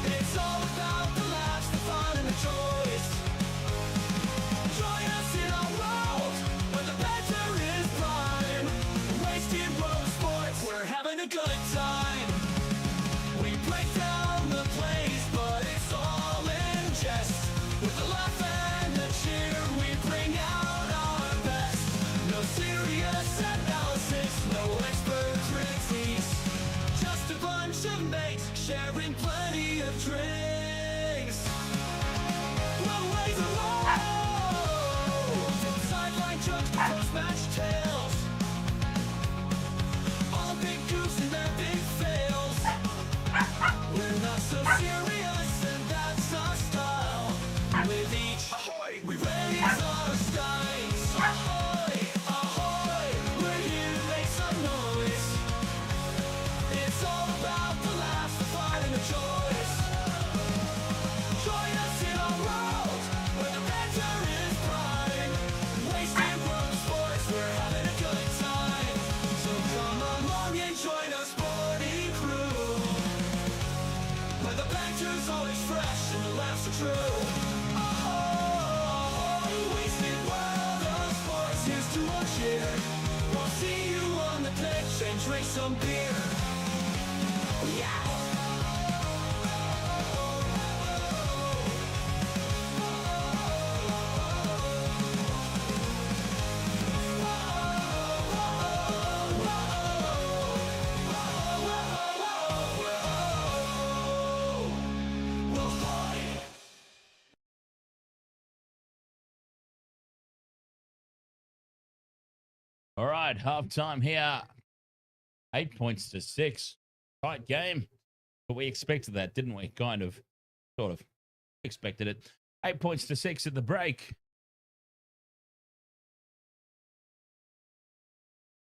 It's all about the laughs, the fun, and the choice. Join us in our world where the banter is prime. Wasted world of sports, we're having a good time. We break down the plays, but it's all in jest. With the laugh and the cheer, we bring out our best. No serious analysis, no expert critiques. Just a bunch of mates sharing plenty of drinks. We'll raise a roll from sideline jokes to post-match tales. All big goofs and their big fails. We're not so serious, and that's our style. With each ahoy, we raise our skies. Ahoy, ahoy, we're here to make some noise. It's all about the laughs, the fun, and the choice. Join us in our world where the banter is prime. Wasted world of sports, we're having a good time. So come along and join our sporty crew, where the banter's always fresh and the laughs are true. Oh, wasted world of sports, here's to our cheer. We'll see you on the pitch and drink some beer. Yeah. All right, halftime here. 8 points to 6. Tight game. But we expected that, didn't we? Kind of. Sort of. Expected it. 8 points to 6 at the break.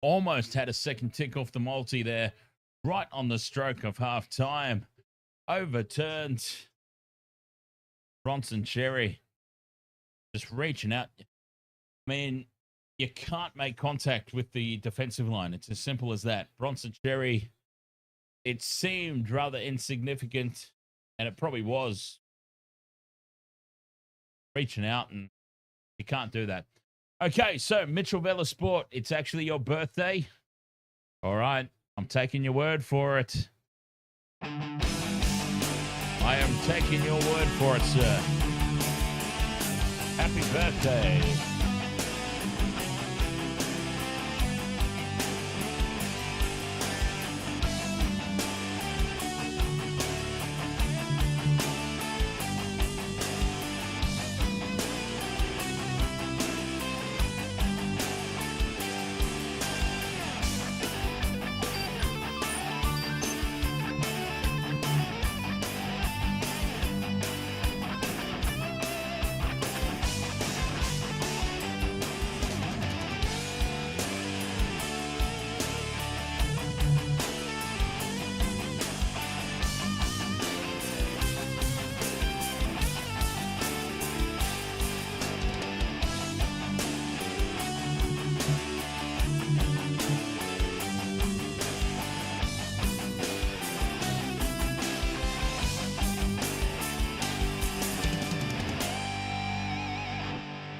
Almost had a second tick off the multi there. Right on the stroke of halftime. Overturned. Bronson Xerri just reaching out. I mean, you can't make contact with the defensive line. It's as simple as that. Bronson Xerri, it seemed rather insignificant, and it probably was. Reaching out, and you can't do that. Okay, so Mitchell Vela Sport, it's actually your birthday. All right, I'm taking your word for it. I am taking your word for it, sir. Happy birthday.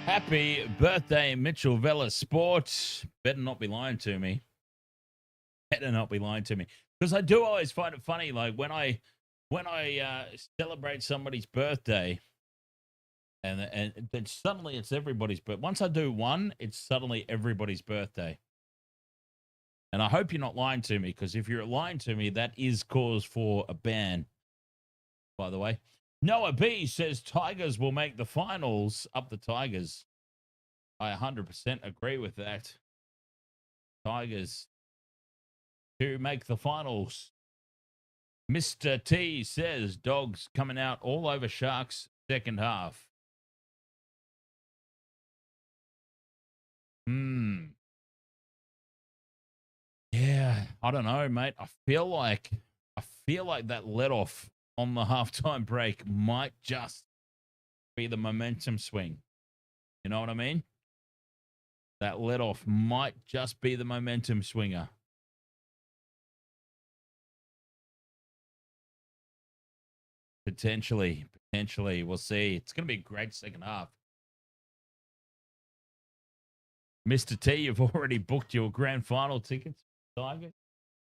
Happy birthday, Mitchell Vela Sport. Better not be lying to me. Better not be lying to me. Because I do always find it funny, like when I celebrate somebody's birthday, and then suddenly it's everybody's birthday. Once I do one, it's suddenly everybody's birthday. And I hope you're not lying to me, because if you're lying to me, that is cause for a ban, by the way. Noah B says Tigers will make the finals. Up the Tigers. I 100% agree with that. Tigers to make the finals. Mr. T says Dogs coming out all over Sharks second half. Yeah, I don't know, mate. I feel like that let off on the halftime break might just be the momentum swing. You know what I mean? That let off might just be the momentum swinger. Potentially. We'll see. It's going to be a great second half. Mr. T, you've already booked your grand final tickets, Tiger.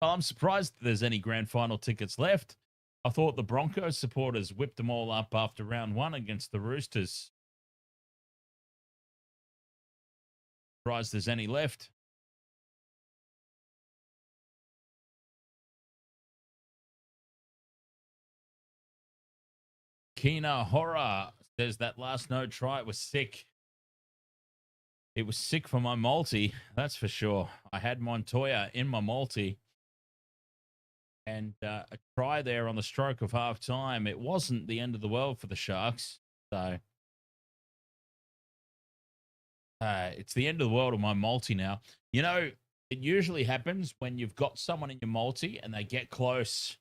Well, I'm surprised there's any grand final tickets left. I thought the Broncos supporters whipped them all up after round 1 against the Roosters. Surprised there's any left. Kina Horror says that last no try was sick. It was sick for my multi, that's for sure. I had Montoya in my multi. And a try there on the stroke of half time. It wasn't the end of the world for the Sharks. So it's the end of the world of my multi now. You know, it usually happens when you've got someone in your multi and they get close.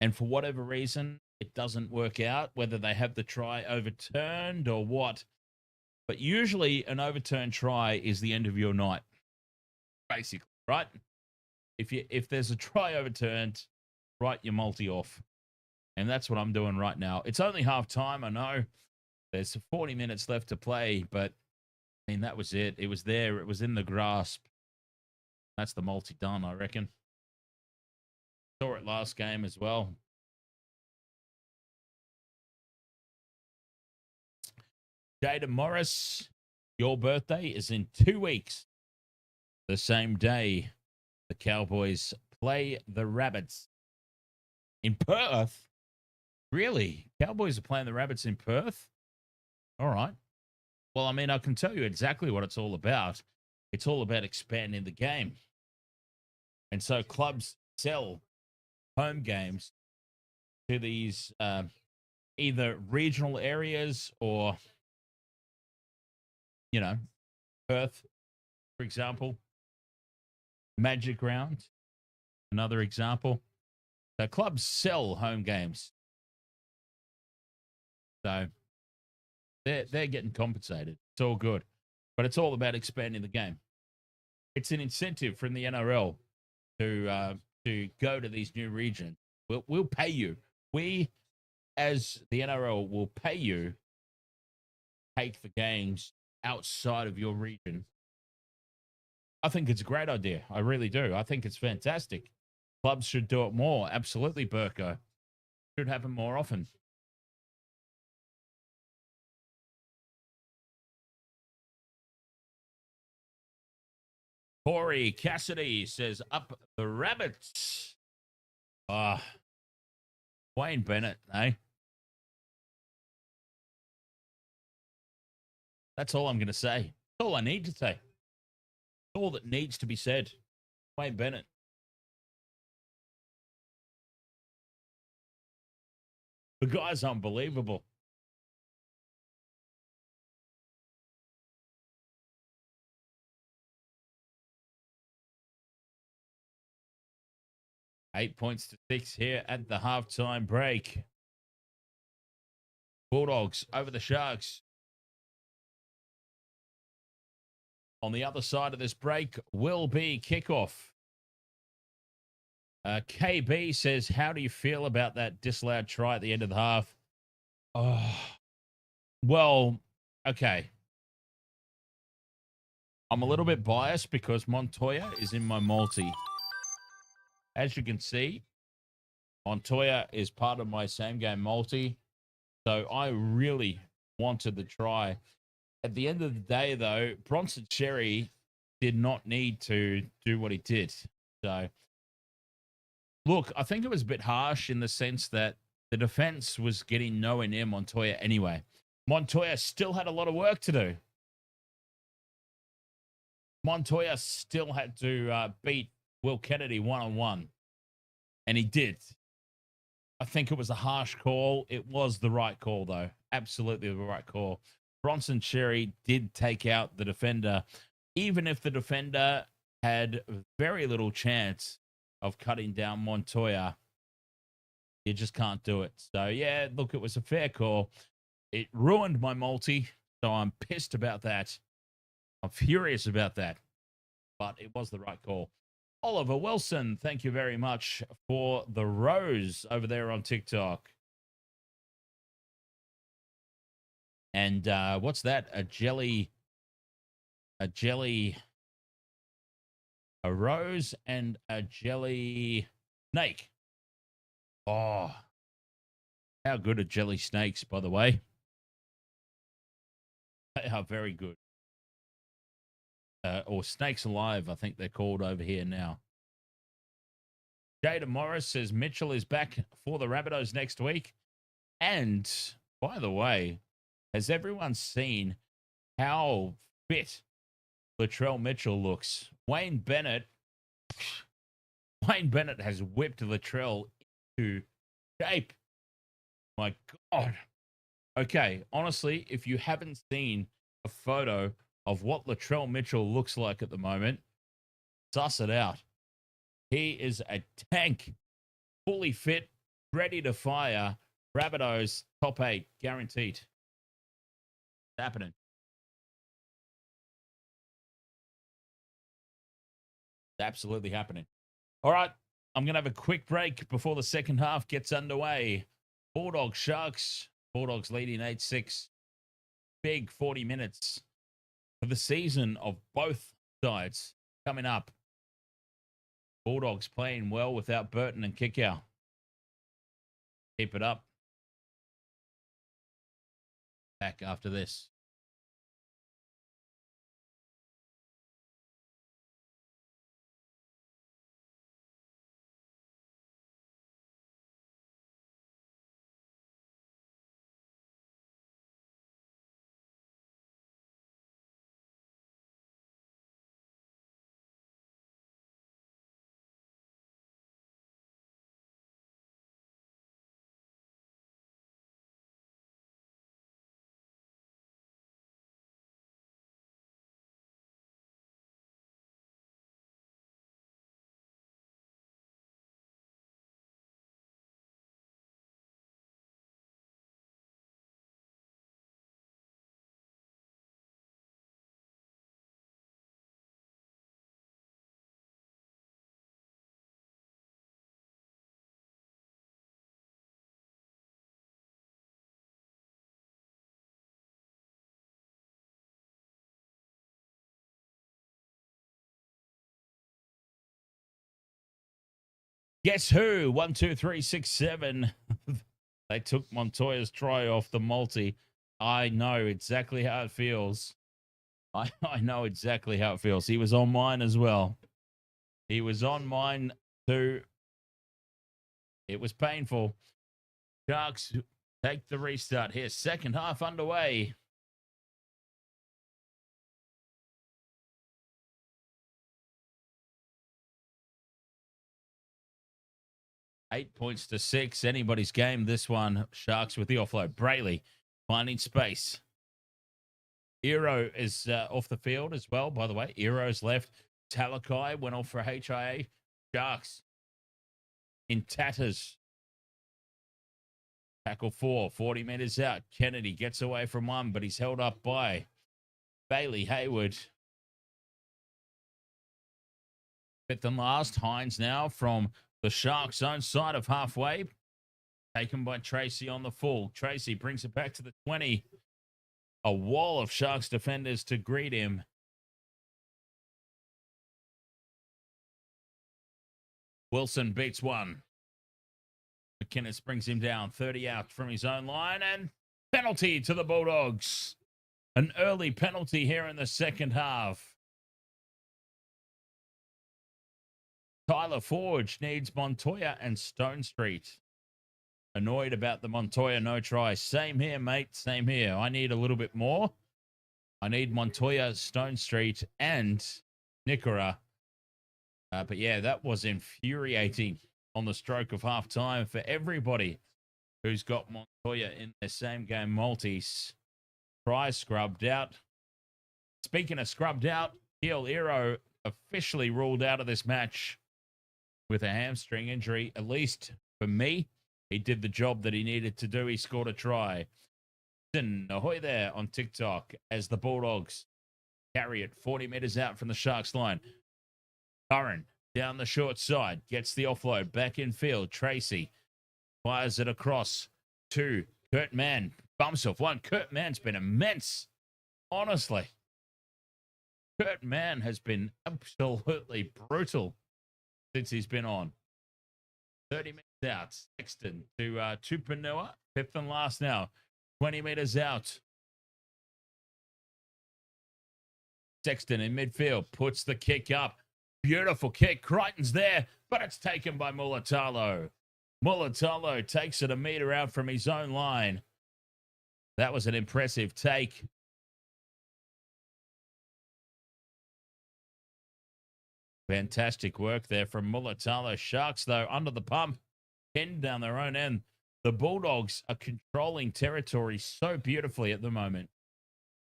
And for whatever reason, it doesn't work out, whether they have the try overturned or what. But usually an overturned try is the end of your night, basically, right? If there's a try overturned, write your multi off. And that's what I'm doing right now. It's only half time, I know. There's 40 minutes left to play, but I mean, that was it. It was there. It was in the grasp. That's the multi done, I reckon. Saw it last game as well. Jada Morris, your birthday is in 2 weeks. The same day the Cowboys play the Rabbits in Perth. Really? Cowboys are playing the Rabbits in Perth? All right. Well, I mean, I can tell you exactly what it's all about. It's all about expanding the game. And so clubs sell home games to these either regional areas or, you know, Perth, for example, Magic Round, another example. So clubs sell home games. So they're getting compensated. It's all good. But it's all about expanding the game. It's an incentive from the NRL to go to these new regions. We'll pay you. We, as the NRL, will pay you to take the games outside of your region. I think it's a great idea. I really do. I think it's fantastic. Clubs should do it more. Absolutely, Burko. Should happen more often. Corey Cassidy says, up the rabbits. Wayne Bennett, eh? That's all I'm going to say. That's all I need to say. All that needs to be said. Wayne Bennett. The guy's unbelievable. Eight points to 6 here at the halftime break. Bulldogs over the Sharks. On the other side of this break will be kickoff. KB says, how do you feel about that disallowed try at the end of the half? Oh, well, okay. I'm a little bit biased because Montoya is in my multi. As you can see, Montoya is part of my same game multi. So I really wanted the try. At the end of the day, though, Bronson Xerri did not need to do what he did. So, look, I think it was a bit harsh in the sense that the defense was getting nowhere near Montoya anyway. Montoya still had a lot of work to do. Montoya still had to beat Will Kennedy one-on-one. And he did. I think it was a harsh call. It was the right call, though. Absolutely the right call. Bronson Xerri did take out the defender, even if the defender had very little chance of cutting down Montoya. You just can't do it. So, yeah, look, it was a fair call. It ruined my multi, so I'm pissed about that. I'm furious about that. But it was the right call. Oliver Wilson, thank you very much for the rose over there on TikTok. And what's that? A rose and a jelly snake. Oh, how good are jelly snakes, by the way? They are very good. Or snakes alive, I think they're called over here now. Jada Morris says Mitchell is back for the Rabbitohs next week. And, by the way, has everyone seen how fit Latrell Mitchell looks? Wayne Bennett has whipped Latrell into shape. My God. Okay, honestly, if you haven't seen a photo of what Latrell Mitchell looks like at the moment, suss it out. He is a tank, fully fit, ready to fire. Rabbitohs top 8, guaranteed. It's happening. It's absolutely happening. All right, I'm going to have a quick break before the second half gets underway. Bulldogs, Sharks. Bulldogs leading 8-6. Big 40 minutes for the season of both sides coming up. Bulldogs playing well without Burton and Kickow. Keep it up. Back after this. Guess who? 1, 2, 3, 6, 7. They took Montoya's try off the multi. I know exactly how it feels. I know exactly how it feels. He was on mine as well. He was on mine too. It was painful. Sharks take the restart here. Second half underway. Eight points to 6. Anybody's game, this one. Sharks with the offload. Brayley finding space. Eero is off the field as well, by the way. Eero's left. Talakai went off for HIA. Sharks in tatters. Tackle 4, 40 meters out. Kennedy gets away from one, but he's held up by Bailey Hayward. Fifth and last. Hines now from the Sharks' own side of halfway. Taken by Tracy on the full. Tracy brings it back to the 20. A wall of Sharks defenders to greet him. Wilson beats one. McInnes brings him down. 30 out from his own line. And penalty to the Bulldogs. An early penalty here in the second half. Tyler Forge needs Montoya and Stone Street. Annoyed about the Montoya no try. Same here, mate. Same here. I need a little bit more. I need Montoya, Stone Street, and Nickera. But yeah, that was infuriating on the stroke of half time for everybody who's got Montoya in their same game multis. Try scrubbed out. Speaking of scrubbed out, Heel Eero officially ruled out of this match with a hamstring injury. At least for me, he did the job that he needed to do. He scored a try. Ahoy there on TikTok as the Bulldogs carry it 40 meters out from the Sharks line. Curran down the short side, gets the offload back in field. Tracy fires it across to Kurt Mann. Bumps off one. Kurt Mann's been immense. Honestly, Kurt Mann has been absolutely brutal since he's been on. 30 meters out. Sexton to Tupanua. Fifth and last now. 20 meters out. Sexton in midfield puts the kick up. Beautiful kick. Crichton's there, but it's taken by Mulatalo. Mulatalo takes it a meter out from his own line. That was an impressive take. Fantastic work there from Mulatalo. Sharks, though, under the pump, pinned down their own end. The Bulldogs are controlling territory so beautifully at the moment.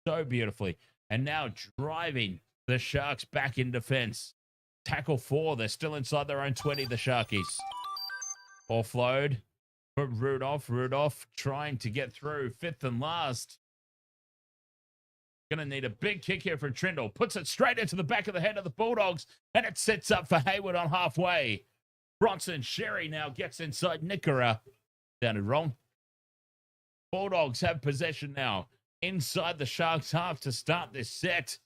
So beautifully. And now driving the Sharks back in defense. Tackle 4. They're still inside their own 20, the Sharkies. Offload for Rudolph. Rudolph trying to get through. Fifth and last. Going to need a big kick here from Trindle. Puts it straight into the back of the head of the Bulldogs. And it sets up for Hayward on halfway. Bronson Xerri now gets inside Nickera. Sounded wrong. Bulldogs have possession now. Inside the Sharks' half to start this set.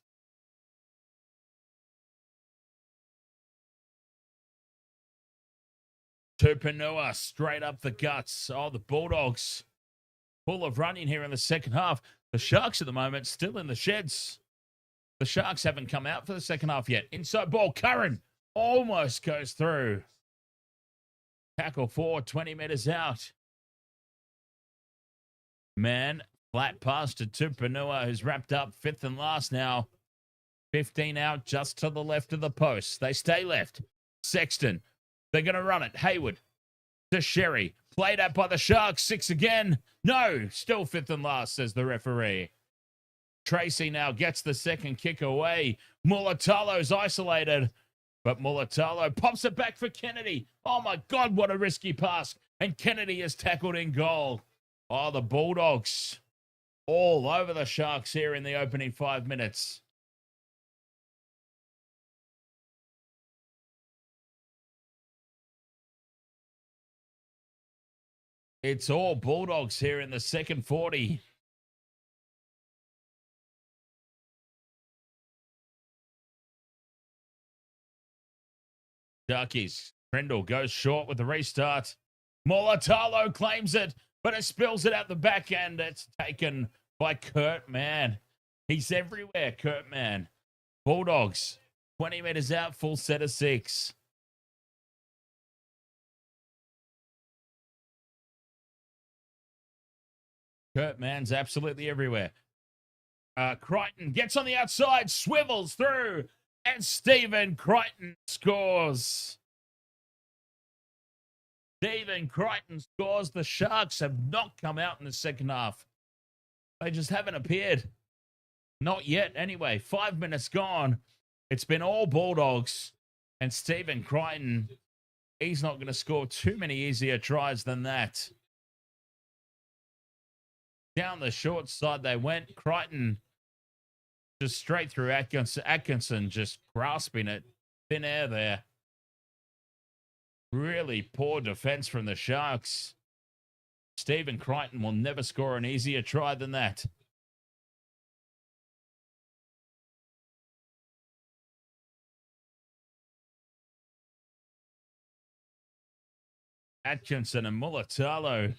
Tupanua straight up the guts. Oh, the Bulldogs full of running here in the second half. The Sharks at the moment still in the sheds. The Sharks haven't come out for the second half yet. Inside ball, Curran almost goes through. Tackle 4, 20 meters out. Man, flat pass to Tupanua, who's wrapped up fifth and last now. 15 out just to the left of the post. They stay left. Sexton. They're going to run it. Hayward to Xerri. Played out by the Sharks. 6 again. No, still fifth and last, says the referee. Tracy now gets the second kick away. Mulatalo's isolated, but Mulatalo pops it back for Kennedy. Oh my God, what a risky pass. And Kennedy is tackled in goal. Oh, the Bulldogs all over the Sharks here in the opening 5 minutes. It's all Bulldogs here in the second 40. Sharkies Trindle goes short with the restart. Mulatalo claims it, but it spills it out the back end. It's taken by Kurt Mann. He's everywhere, Kurt Mann. Bulldogs, 20 meters out, full set of 6. Kurt Mann's absolutely everywhere. Crichton gets on the outside, swivels through, and Stephen Crichton scores. Stephen Crichton scores. The Sharks have not come out in the second half. They just haven't appeared. Not yet, anyway. 5 minutes gone. It's been all Bulldogs. And Stephen Crichton, he's not going to score too many easier tries than that. Down the short side they went. Crichton just straight through Atkinson just grasping it. Thin air there. Really poor defense from the Sharks. Stephen Crichton will never score an easier try than that. Atkinson and Mulatalo.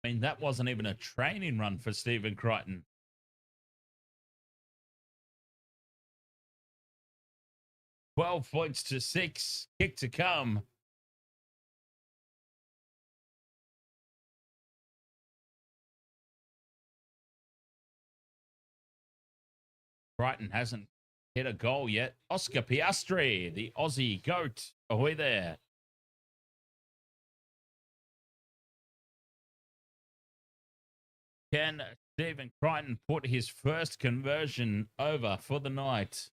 I mean, that wasn't even a training run for Stephen Crichton. $12 points to 6. Kick to come. Crichton hasn't hit a goal yet. Oscar Piastri, the Aussie GOAT. Ahoy there. Can Stephen Crichton put his first conversion over for the night?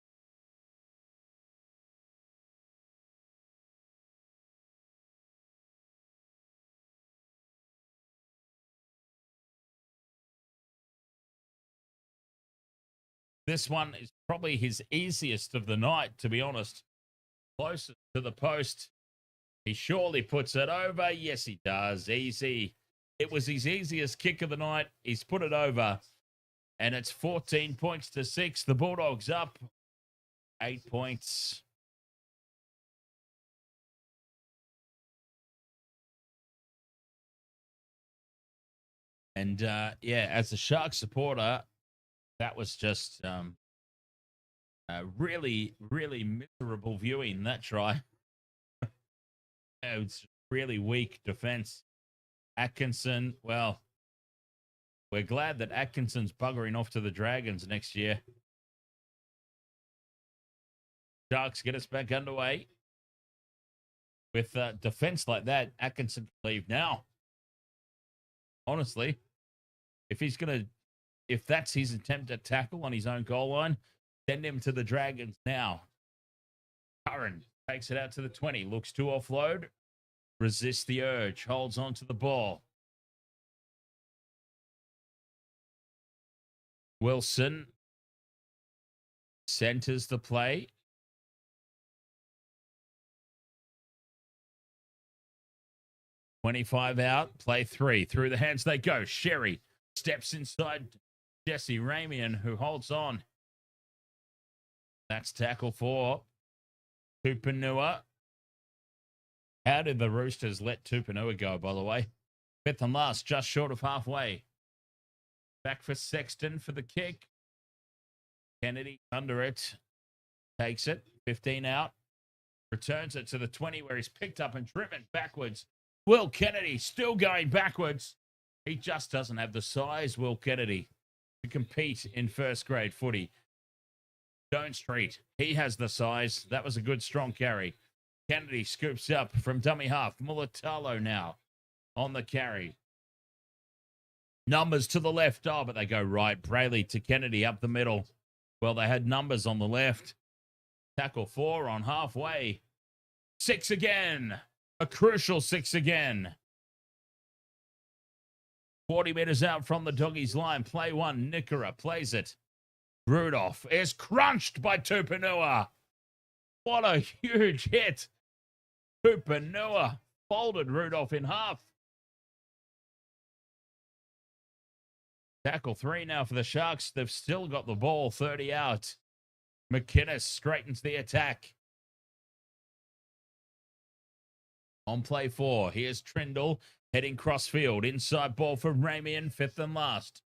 This one is probably his easiest of the night, to be honest. Closest to the post. He surely puts it over. Yes, he does. Easy. It was his easiest kick of the night. He's put it over. And it's 14 points to 6. The Bulldogs up 8 points. And, yeah, as a Shark supporter, that was just really, really miserable viewing, that try. It's really weak defense. Atkinson, well, we're glad that Atkinson's buggering off to the Dragons next year. Sharks get us back underway. With defense like that, Atkinson can leave now. Honestly, if that's his attempt at tackle on his own goal line, send him to the Dragons now. Curran takes it out to the 20, looks to offload, resists the urge, holds on to the ball. Wilson centers the play. $25 out, play 3. Through the hands they go. Xerri steps inside Jesse Ramian, who holds on. That's tackle 4. Tupanua. How did the Roosters let Tupanua go, by the way? 5th and last, just short of halfway. Back for Sexton for the kick. Kennedy under it. Takes it. 15 out. Returns it to the 20 where he's picked up and driven backwards. Will Kennedy still going backwards. He just doesn't have the size, Will Kennedy, to compete in first grade footy. Stone Street, he has the size. That was a good, strong carry. Kennedy scoops up from dummy half. Mulatalo now on the carry. Numbers to the left. Oh, but they go right. Brayley to Kennedy up the middle. Well, they had numbers on the left. Tackle 4 on halfway. 6 again. A crucial 6 again. 40 meters out from the Doggies line. Play 1. Nickera plays it. Rudolph is crunched by Tupanua. What a huge hit. Tupanua folded Rudolph in half. Tackle 3 now for the Sharks. They've still got the ball. 30 out. McInnes straightens the attack. On play 4, here's Trindle heading crossfield. Inside ball for Ramian, fifth and last.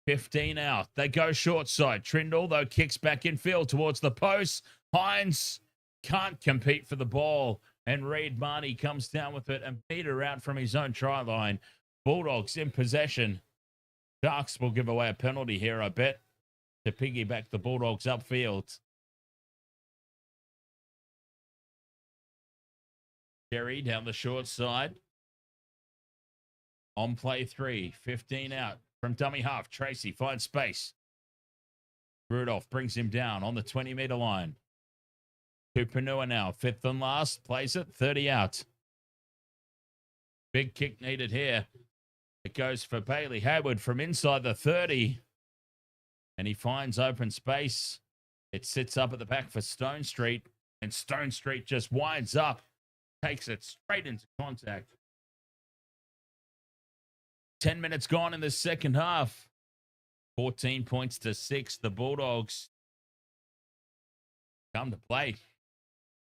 15 out. They go short side. Trindle, though, kicks back in field towards the post. Hines can't compete for the ball. And Reed Marnie comes down with it and beat her out from his own try line. Bulldogs in possession. Sharks will give away a penalty here, I bet, to piggyback the Bulldogs upfield. Xerri down the short side. On play 3, 15 out. From dummy half, Tracy finds space. Rudolph brings him down on the 20-meter line. Tupanua now, fifth and last, plays it, 30 out. Big kick needed here. It goes for Bailey Hayward from inside the 30. And he finds open space. It sits up at the back for Stone Street. And Stone Street just winds up, takes it straight into contact. 10 minutes gone in the second half. 14 points to 6. The Bulldogs come to play.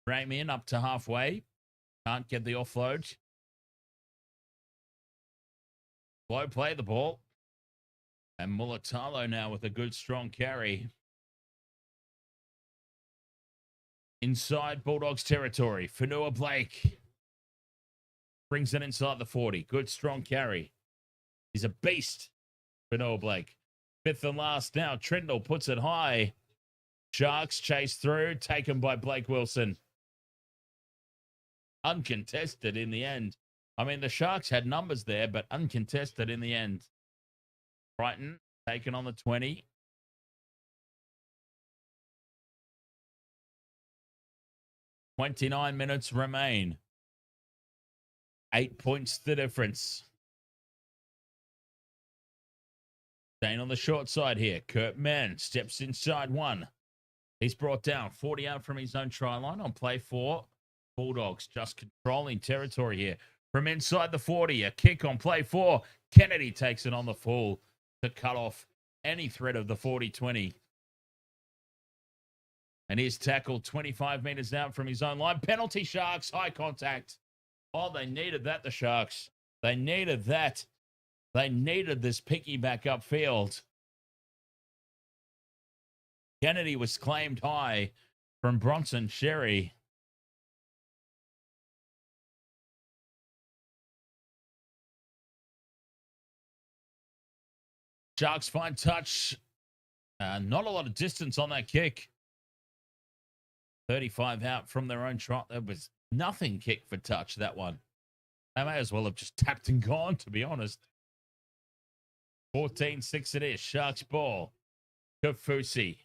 Ramian up to halfway. Can't get the offload. Slow play the ball. And Mulatalo now with a good strong carry. Inside Bulldogs territory. Fanua Blake brings it inside the 40. Good strong carry. He's a beast, Fanua Blake. Fifth and last now. Trindle puts it high. Sharks chase through. Taken by Blake Wilson. Uncontested in the end. I mean, the Sharks had numbers there, but uncontested in the end. Crichton taken on the 20. "29 minutes remain. 8 points the difference. Staying on the short side here. Kurt Mann steps inside one. He's brought down 40 out from his own try line on play 4. Bulldogs just controlling territory here. From inside the 40, a kick on play 4. Kennedy takes it on the full to cut off any threat of the 40-20. And he's tackled 25 meters out from his own line. Penalty, Sharks, high contact. Oh, they needed that, the Sharks. They needed that. They needed this piggyback upfield. Kennedy was claimed high from Bronson Xerri. Sharks find touch. Not a lot of distance on that kick. 35 out from their own try. There was nothing kick for touch, that one. They may as well have just tapped and gone, to be honest. 14-6 it is. Sharks ball. Kafusi.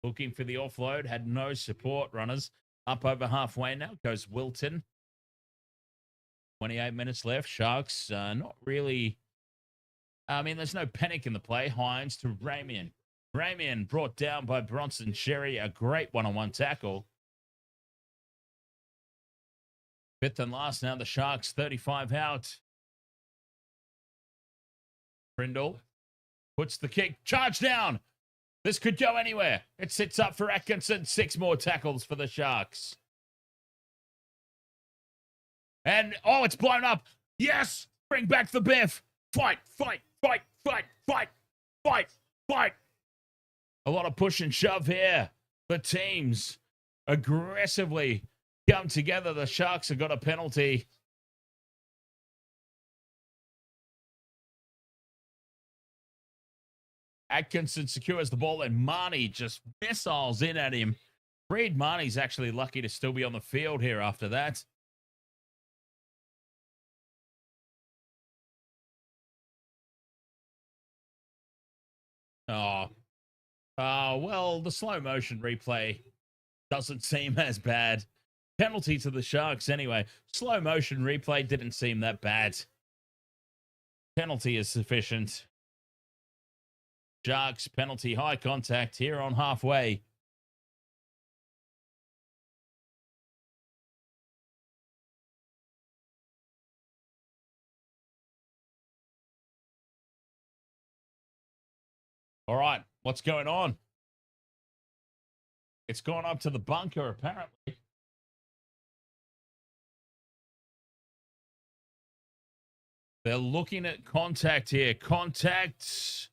Looking for the offload. Had no support runners. Up over halfway now. Goes Wilton. 28 minutes left. Sharks not really... I mean, there's no panic in the play. Hines to Ramian. Ramian brought down by Bronson Xerri. A great one-on-one tackle. Fifth and last now. The Sharks 35 out. Brindle puts the kick. Charge down. This could go anywhere. It sits up for Atkinson. 6 more tackles for the Sharks. And, oh, it's blown up. Yes. Bring back the Biff. Fight, fight, fight, fight, fight, fight, fight. A lot of push and shove here. The teams aggressively come together. The Sharks have got a penalty. Atkinson secures the ball, and Marnie just missiles in at him. Reed Marnie's actually lucky to still be on the field here after that. Well, the slow motion replay doesn't seem as bad. Penalty to the Sharks anyway. Slow motion replay didn't seem that bad. Penalty is sufficient. Sharks penalty, high contact here on halfway. All right, what's going on? It's gone up to the bunker, apparently. They're looking at contact here. Contact.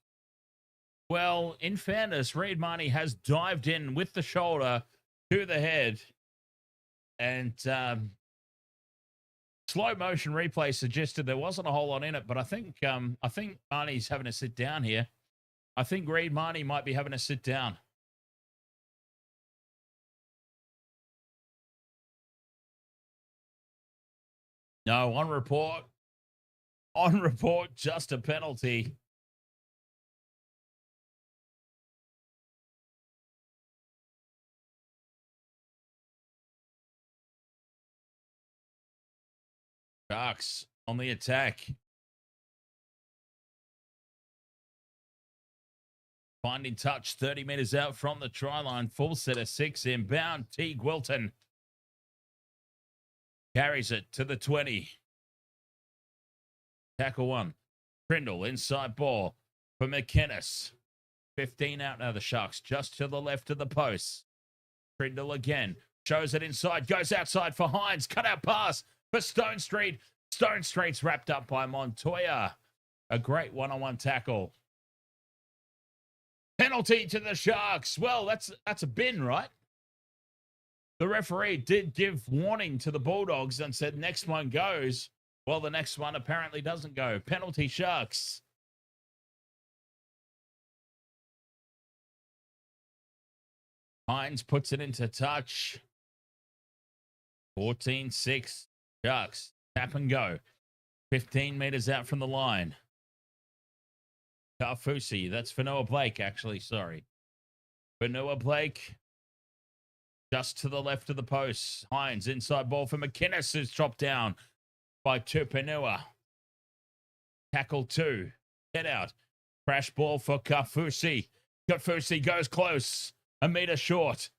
Well, in fairness, Reed Marnie has dived in with the shoulder to the head. And slow motion replay suggested there wasn't a whole lot in it, but I think Marnie's having to sit down here. I think Reed Marnie might be having to sit down. No, on report. On report, just a penalty. Sharks on the attack. Finding touch 30 meters out from the try line. Full set of 6 inbound. Teague Wilton carries it to the 20. Tackle 1. Trindle inside ball for McInnes. 15 out now, the Sharks, just to the left of the post. Trindle again. Shows it inside. Goes outside for Hines. Cut out pass for Stone Street. Stone Street's wrapped up by Montoya. A great one-on-one tackle. Penalty to the Sharks. Well, that's a bin, right? The referee did give warning to the Bulldogs and said next one goes. Well, the next one apparently doesn't go. Penalty Sharks. Hines puts it into touch. 14-6. Sharks. Tap and go. 15 meters out from the line. Tarfusi. That's for Noah Blake, actually. Sorry. For Noah Blake. Just to the left of the post. Hines. Inside ball for McInnes, who's chopped down by Tupanua. Tackle 2. Head out. Crash ball for Kafusi. Kafusi goes close. A meter short.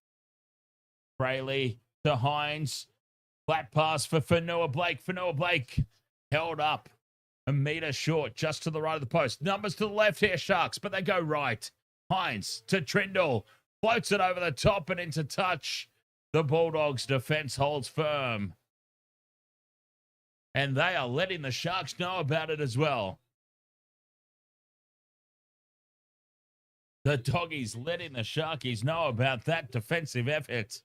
Fraley to Hines. Flat pass for Fanua Blake. Fanua Blake held up. A meter short, just to the right of the post. Numbers to the left here, Sharks, but they go right. Hines to Trindle. Floats it over the top and into touch. The Bulldogs' defense holds firm. And they are letting the Sharks know about it as well. The Doggies letting the Sharkies know about that defensive effort.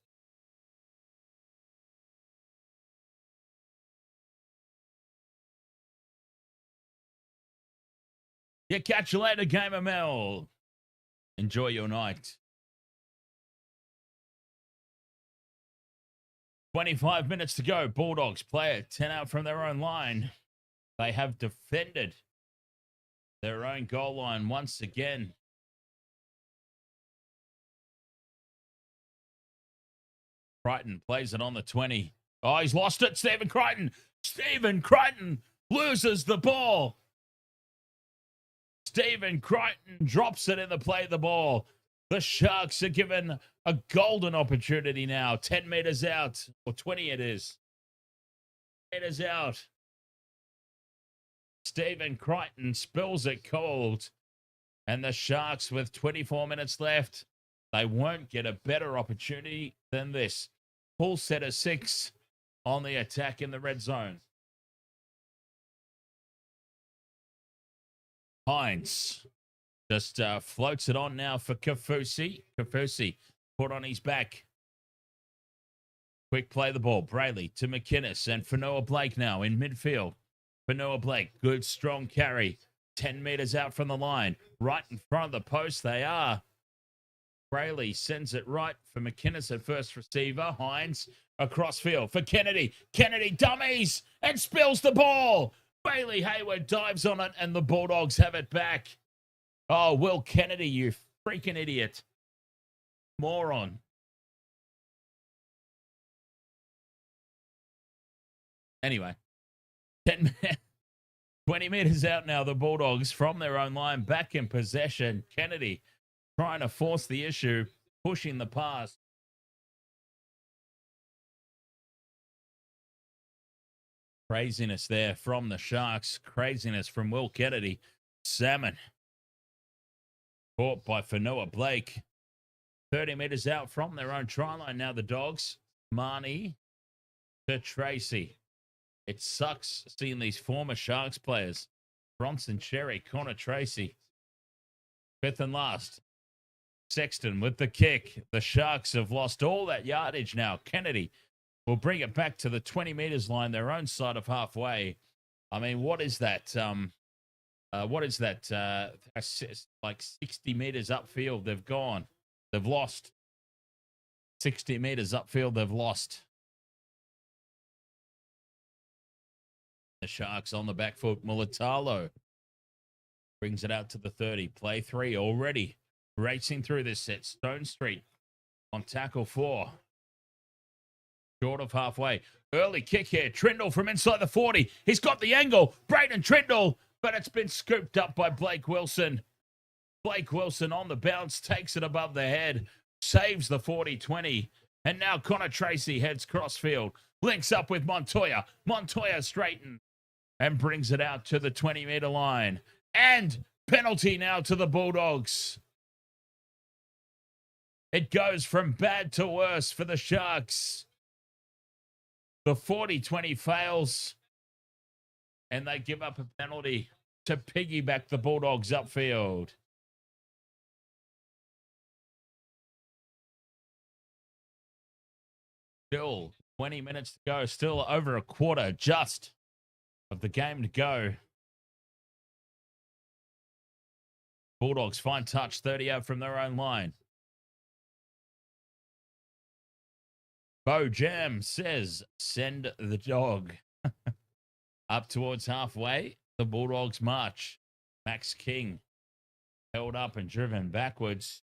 Yeah, catch you later, Gamer Mel. Enjoy your night. 25 minutes to go. Bulldogs play it 10 out from their own line. They have defended their own goal line once again. Crichton plays it on the 20. Oh, he's lost it. Stephen Crichton. Stephen Crichton loses the ball. Stephen Crichton drops it in the play of the ball. The Sharks are given a golden opportunity now. 10 meters out, or 20 it is. Meters out. Stephen Crichton spills it cold. And the Sharks, with 24 minutes left, they won't get a better opportunity than this. Full set of 6 on the attack in the red zone. Hines just floats it on now for Kafusi. Kafusi put on his back. Quick play the ball. Brayley to McInnes and Fanua Blake now in midfield. Fanua Blake, good strong carry. 10 meters out from the line. Right in front of the post they are. Brayley sends it right for McInnes at first receiver. Hines across field for Kennedy. Kennedy dummies and spills the ball. Bailey Hayward dives on it and the Bulldogs have it back. Oh, Will Kennedy, you freaking idiot. Moron. Anyway, 20 meters out now, the Bulldogs from their own line, back in possession. Kennedy trying to force the issue, pushing the pass. Craziness there from the Sharks. Craziness from Will Kennedy. Salmon. Caught by Fanua Blake. 30 meters out from their own try line now, the Dogs. Marnie to Tracy. It sucks seeing these former Sharks players, Bronson, Xerri, Connor Tracy, fifth and last. Sexton with the kick. The Sharks have lost all that yardage now. Kennedy will bring it back to the 20 meters line, their own side of halfway. I mean, what is that? What is that? Like 60 meters upfield, they've gone. They've lost. 60 meters upfield, they've lost. The Sharks on the back foot. Mulatalo brings it out to the 30. Play 3 already. Racing through this set. Stone Street on tackle 4. Short of halfway. Early kick here. Trindle from inside the 40. He's got the angle. Braden Trindle, but it's been scooped up by Blake Wilson. Blake Wilson on the bounce, takes it above the head, saves the 40-20. And now Connor Tracy heads crossfield. Links up with Montoya. Montoya straightens and brings it out to the 20-meter line. And penalty now to the Bulldogs. It goes from bad to worse for the Sharks. The 40-20 fails, and they give up a penalty to piggyback the Bulldogs upfield. Still 20 minutes to go, still over a quarter just of the game to go. Bulldogs fine touch, 30 out from their own line. Bo Jam says, send the dog. Up towards halfway, the Bulldogs march. Max King held up and driven backwards.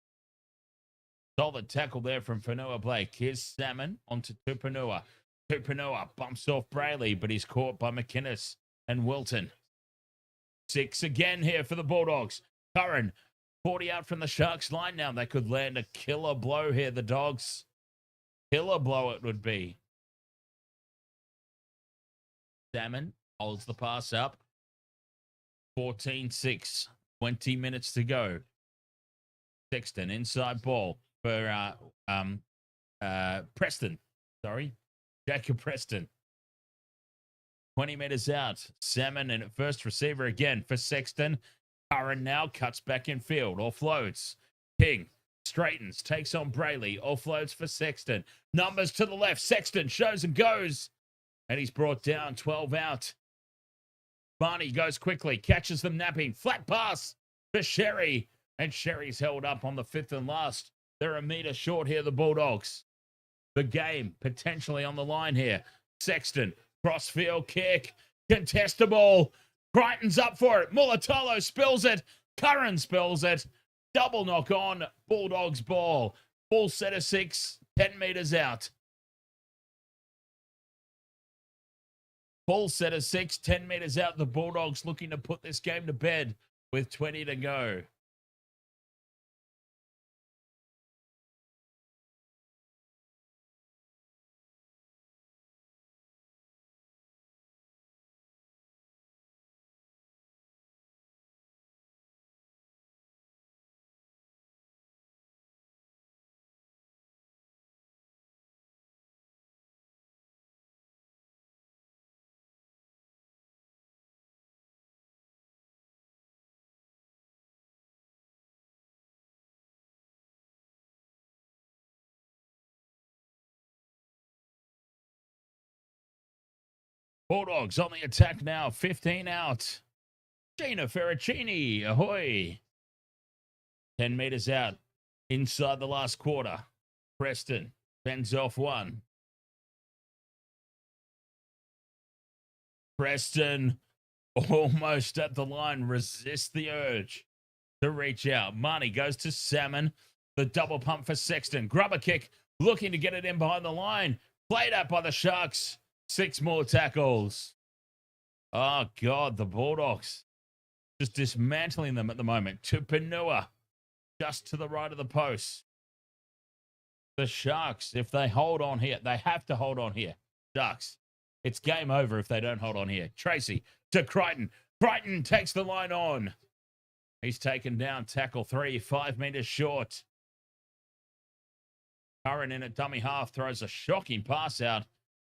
Solid tackle there from Fanua Blake. Here's Salmon onto Tupanua. Tupanua bumps off Brayley, but he's caught by McInnes and Wilton. 6 again here for the Bulldogs. Curran, 40 out from the Sharks line now. They could land a killer blow here, the Dogs. Killer blow it would be. Salmon holds the pass up. 14-6. 20 minutes to go. Sexton inside ball for Preston. Sorry. Jacob Preston. 20 meters out. Salmon and first receiver again for Sexton. Curran now cuts back in field. Offloads. King straightens. Takes on Brayley. Offloads for Sexton. Numbers to the left. Sexton shows and goes. And he's brought down. 12 out. Barney goes quickly. Catches them napping. Flat pass for Xerri. And Xerri's held up on the 5th and last. They're a meter short here, the Bulldogs. The game potentially on the line here. Sexton. Crossfield kick. Contestable. Crichton's up for it. Mulatalo spills it. Curran spills it. Double knock on. Bulldogs ball. Full set of 6. 10 meters out. Full set of 6. 10 meters out. The Bulldogs looking to put this game to bed with 20 to go. Bulldogs on the attack now. 15 out. Gina Ferracini. Ahoy. 10 meters out. Inside the last quarter. Preston fends off one. Preston almost at the line. Resists the urge to reach out. Marnie goes to Salmon. The double pump for Sexton. Grubber kick. Looking to get it in behind the line. Played out by the Sharks. 6 more tackles. Oh, God, the Bulldogs just dismantling them at the moment. Tupanua just to the right of the post. The Sharks, if they hold on here, they have to hold on here. Sharks, it's game over if they don't hold on here. Tracy to Crichton. Crichton takes the line on. He's taken down tackle 3, 5 meters short. Curran in a dummy half throws a shocking pass out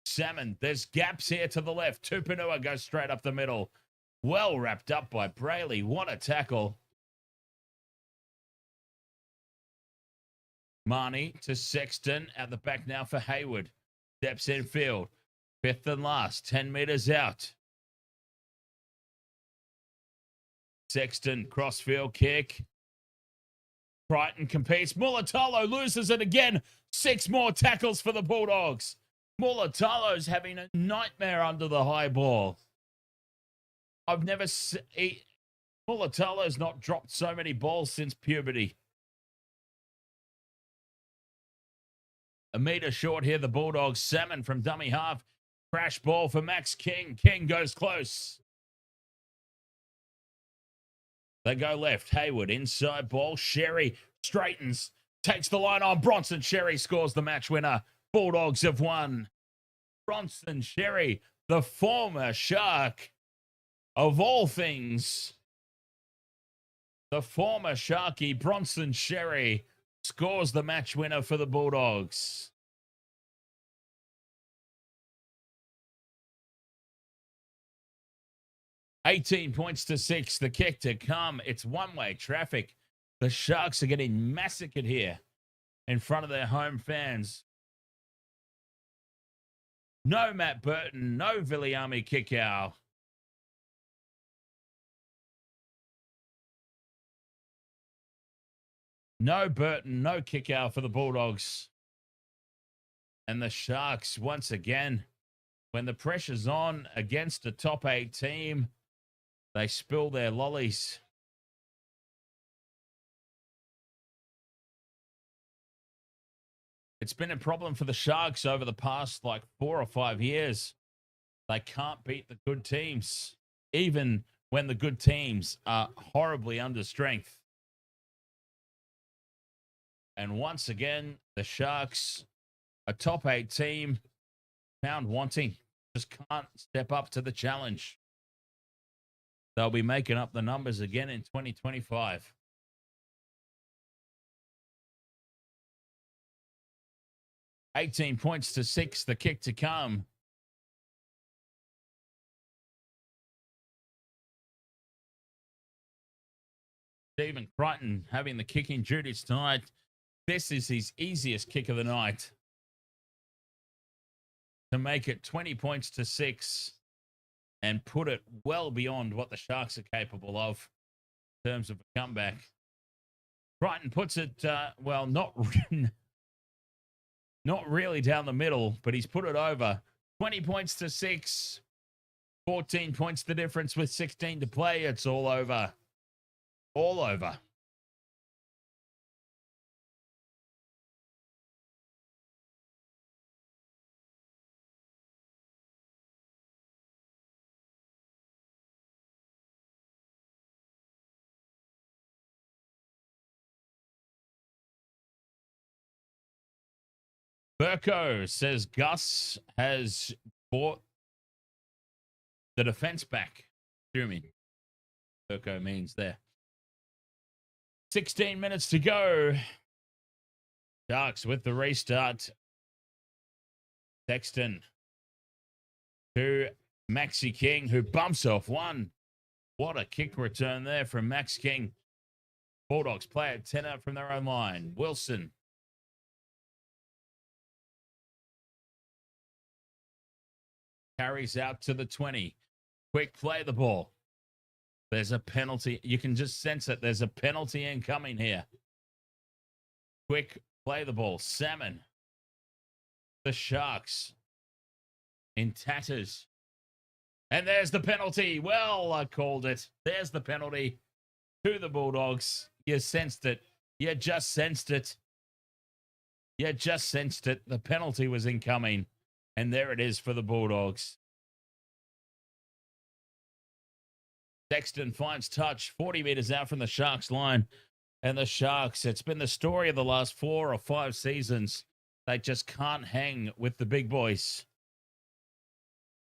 Salmon. There's gaps here to the left. Tupanua goes straight up the middle. Well wrapped up by Brayley. What a tackle. Marnie to Sexton at the back now for Hayward. Steps in field. Fifth and last. 10 meters out. Sexton crossfield kick. Crichton competes. Mulatalo loses it again. 6 more tackles for the Bulldogs. Mulatalo's having a nightmare under the high ball. I've never seen... Mulatalo's not dropped so many balls since puberty. A metre short here, the Bulldogs. Salmon from dummy half. Crash ball for Max King. King goes close. They go left. Hayward, inside ball. Xerri straightens. Takes the line on. Bronson Xerri scores the match winner. Bulldogs have won. Bronson Xerri, the former Shark. Of all things, the former Sharky, Bronson Xerri, scores the match winner for the Bulldogs. $18 points to 6. The kick to come. It's one-way traffic. The Sharks are getting massacred here in front of their home fans. No Matt Burton. No Viliami Kickow. No Burton. No Kickow for the Bulldogs. And the Sharks, once again, when the pressure's on against a top 8 team, they spill their lollies. It's been a problem for the Sharks over the past 4 or 5 years. They can't beat the good teams, even when the good teams are horribly under strength. And once again, the Sharks, a top 8 team, found wanting. Just can't step up to the challenge. They'll be making up the numbers again in 2025. $18 points to 6, the kick to come. Stephen Crichton having the kicking duties tonight. This is his easiest kick of the night. To make it 20 points to 6 and put it well beyond what the Sharks are capable of in terms of a comeback. Crichton puts it, well, not really down the middle, but he's put it over. 20 points to 6. 14 points the difference with 16 to play. It's all over. All over. Burko says Gus has bought the defense back. Assuming Burko means there. 16 minutes to go. Sharks with the restart. Sexton to Maxi King, who bumps off one. What a kick return there from Max King. Bulldogs play at 10 out from their own line. Wilson. Carries out to the 20. Quick play the ball. There's a penalty. You can just sense it. There's a penalty incoming here. Quick play the ball. Salmon. The Sharks in tatters. And there's the penalty. Well, I called it. There's the penalty to the Bulldogs. You sensed it. You just sensed it. You just sensed it. The penalty was incoming. And there it is for the Bulldogs. Sexton finds touch 40 meters out from the Sharks line. And the Sharks, it's been the story of the last 4 or 5 seasons. They just can't hang with the big boys.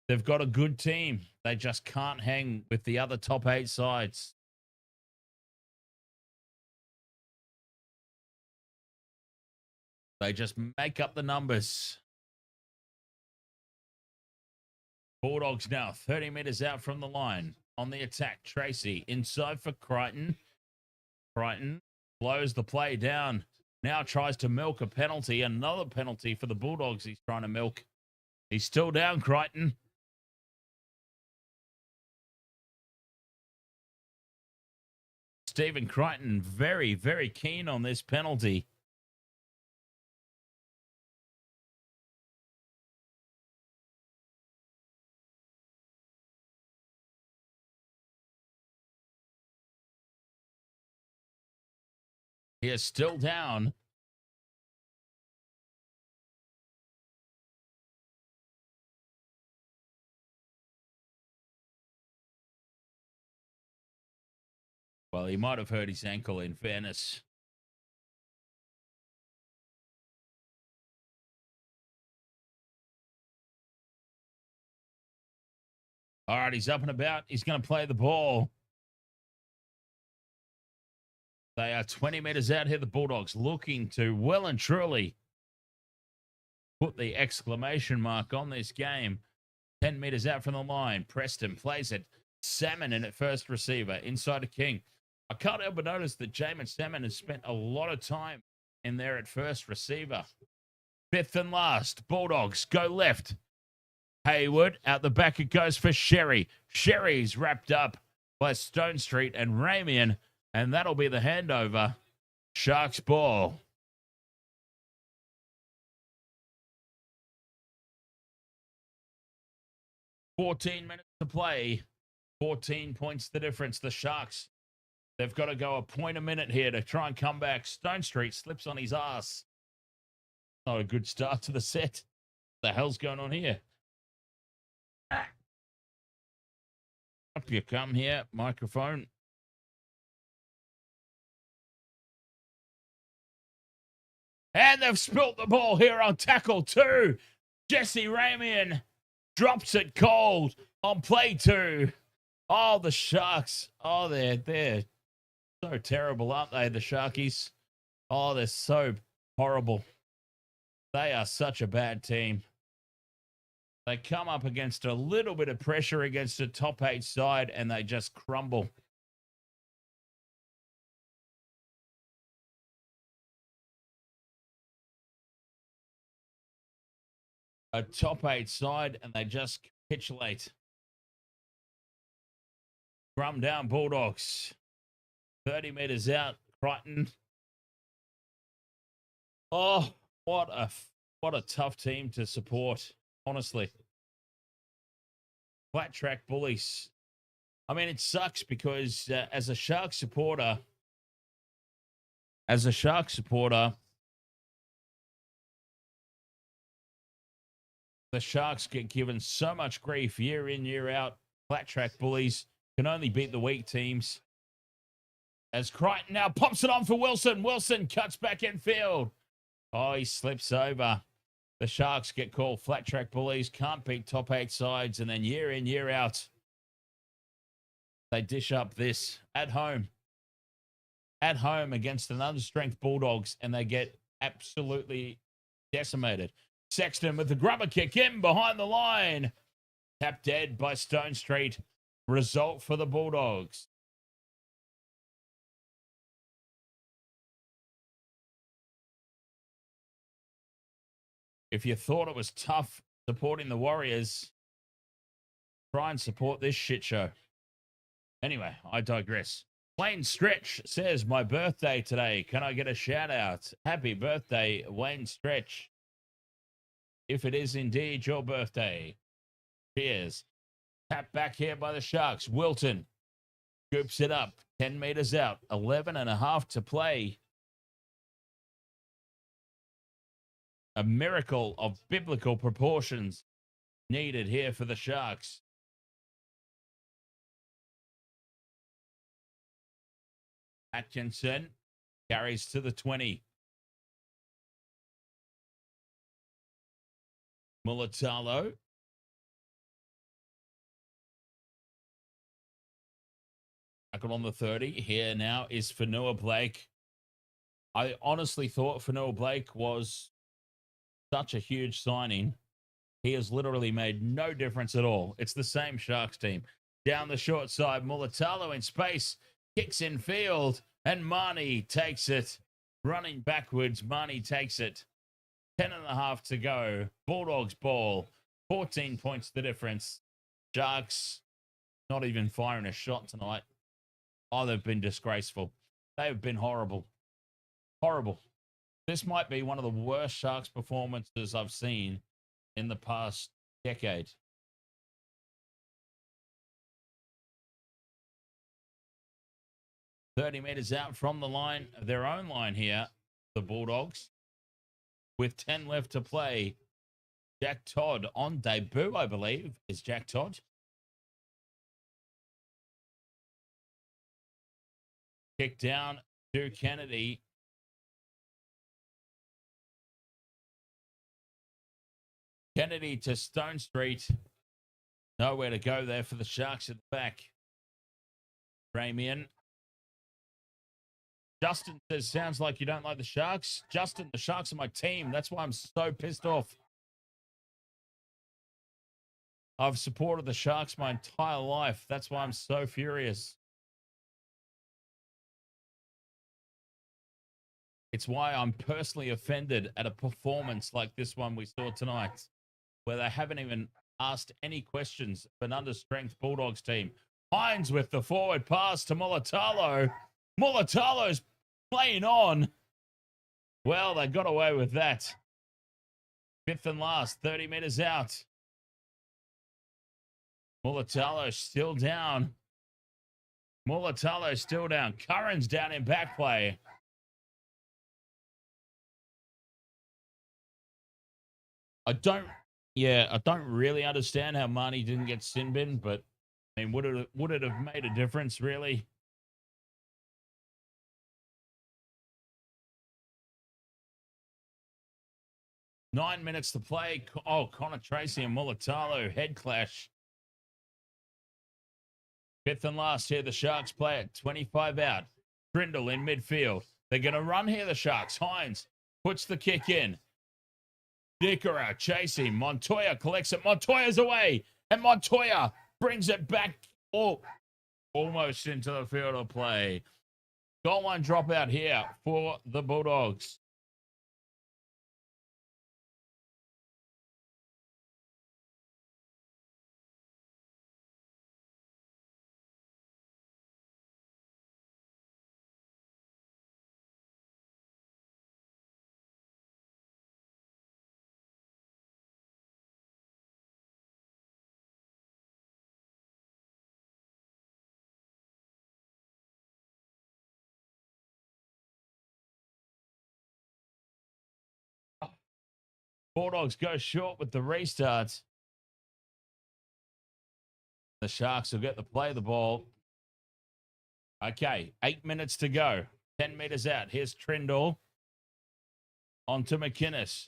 They've got a good team. They just can't hang with the other top 8 sides. They just make up the numbers. Bulldogs now 30 meters out from the line. On the attack, Tracy inside for Crichton. Crichton blows the play down. Now tries to milk a penalty. Another penalty for the Bulldogs he's trying to milk. He's still down, Crichton. Stephen Crichton very, very keen on this penalty. He is still down. Well, he might have hurt his ankle, in fairness. All right, he's up and about. He's going to play the ball. They are 20 meters out here, the Bulldogs, looking to well and truly put the exclamation mark on this game. 10 meters out from the line. Preston plays it. Salmon in at first receiver. Inside to King. I can't help but notice that Jamin Salmon has spent a lot of time in there at first receiver. Fifth and last. Bulldogs go left. Hayward out the back it goes for Xerri. Xerri's wrapped up by Stone Street and Ramian, and that'll be the handover. Sharks ball. $14 minutes to play. 14 points the difference. The Sharks, they've got to go a point a minute here to try and come back. Stone Street slips on his ass. Not a good start to the set. What the hell's going on here? Up you come here, microphone. And they've spilt the ball here on tackle 2. Jesse Ramian drops it cold on play 2. Oh, the Sharks. Oh, they're so terrible, aren't they, the Sharkies? Oh, they're so horrible. They are such a bad team. They come up against a little bit of pressure against a top 8 side, and they just crumble. A top 8 side, and they just capitulate. Scrum down, Bulldogs. 30 meters out, Crichton. Oh, what a tough team to support, honestly. Flat track bullies. I mean, it sucks because as a Shark supporter, the Sharks get given so much grief year in, year out. Flat track bullies can only beat the weak teams. As Crichton now pops it on for Wilson. Wilson cuts back in field. Oh, he slips over. The Sharks get called flat track bullies. Can't beat top 8 sides. And then year in, year out, they dish up this at home. At home against an understrength Bulldogs. And they get absolutely decimated. Sexton with the grubber kick in behind the line. Tapped dead by Stone Street. Result for the Bulldogs. If you thought it was tough supporting the Warriors, try and support this shit show. Anyway, I digress. Wayne Stretch says, my birthday today. Can I get a shout out? Happy birthday, Wayne Stretch. If it is indeed your birthday. Cheers. Tap back here by the Sharks. Wilton scoops it up. 10 meters out. 11 and a half to play. A miracle of biblical proportions needed here for the Sharks. Atkinson carries to the 20. Mulatalo. Tackle on the 30. Here now is Fanua Blake. I honestly thought Fanua Blake was such a huge signing. He has literally made no difference at all. It's the same Sharks team. Down the short side, Mulatalo in space, kicks in field, and Marnie takes it. Running backwards, Marnie takes it. 10.5 to go. Bulldogs ball. 14 points the difference. Sharks not even firing a shot tonight. Oh, they've been disgraceful. They have been horrible. Horrible. This might be one of the worst Sharks performances I've seen in the past decade. $30 meters out from the line, their own line here, the Bulldogs. With 10 left to play, Jack Todd on debut, I believe, is Jack Todd. Kick down to Kennedy. Kennedy to Stone Street. Nowhere to go there for the Sharks at the back. Ramian. Justin says, sounds like you don't like the Sharks. Justin, the Sharks are my team. That's why I'm so pissed off. I've supported the Sharks my entire life. That's why I'm so furious. It's why I'm personally offended at a performance like this one we saw tonight, where they haven't even asked any questions of an under-strength Bulldogs team. Hines with the forward pass to Mulatalo. Mulatalo's playing on. Well, they got away with that. Fifth and last, 30 meters out. Mulatalo still down. Mulatalo still down. Curran's down in back play. I don't really understand how Marnie didn't get sin bin, but I mean, would it have made a difference, really? Nine minutes to play. Oh, Connor Tracy and Mulatalo head clash. Fifth and last here, the Sharks play it. 25 out. Brindle in midfield. They're going to run here, the Sharks. Hines puts the kick in. Dickera chasing. Montoya collects it. Montoya's away. And Montoya brings it back almost into the field of play. Goal line dropout here for the Bulldogs. Bulldogs go short with the restart. The Sharks will get to play the ball. Okay, 8 minutes to go. 10 meters out. Here's Trindle. On to McInnes.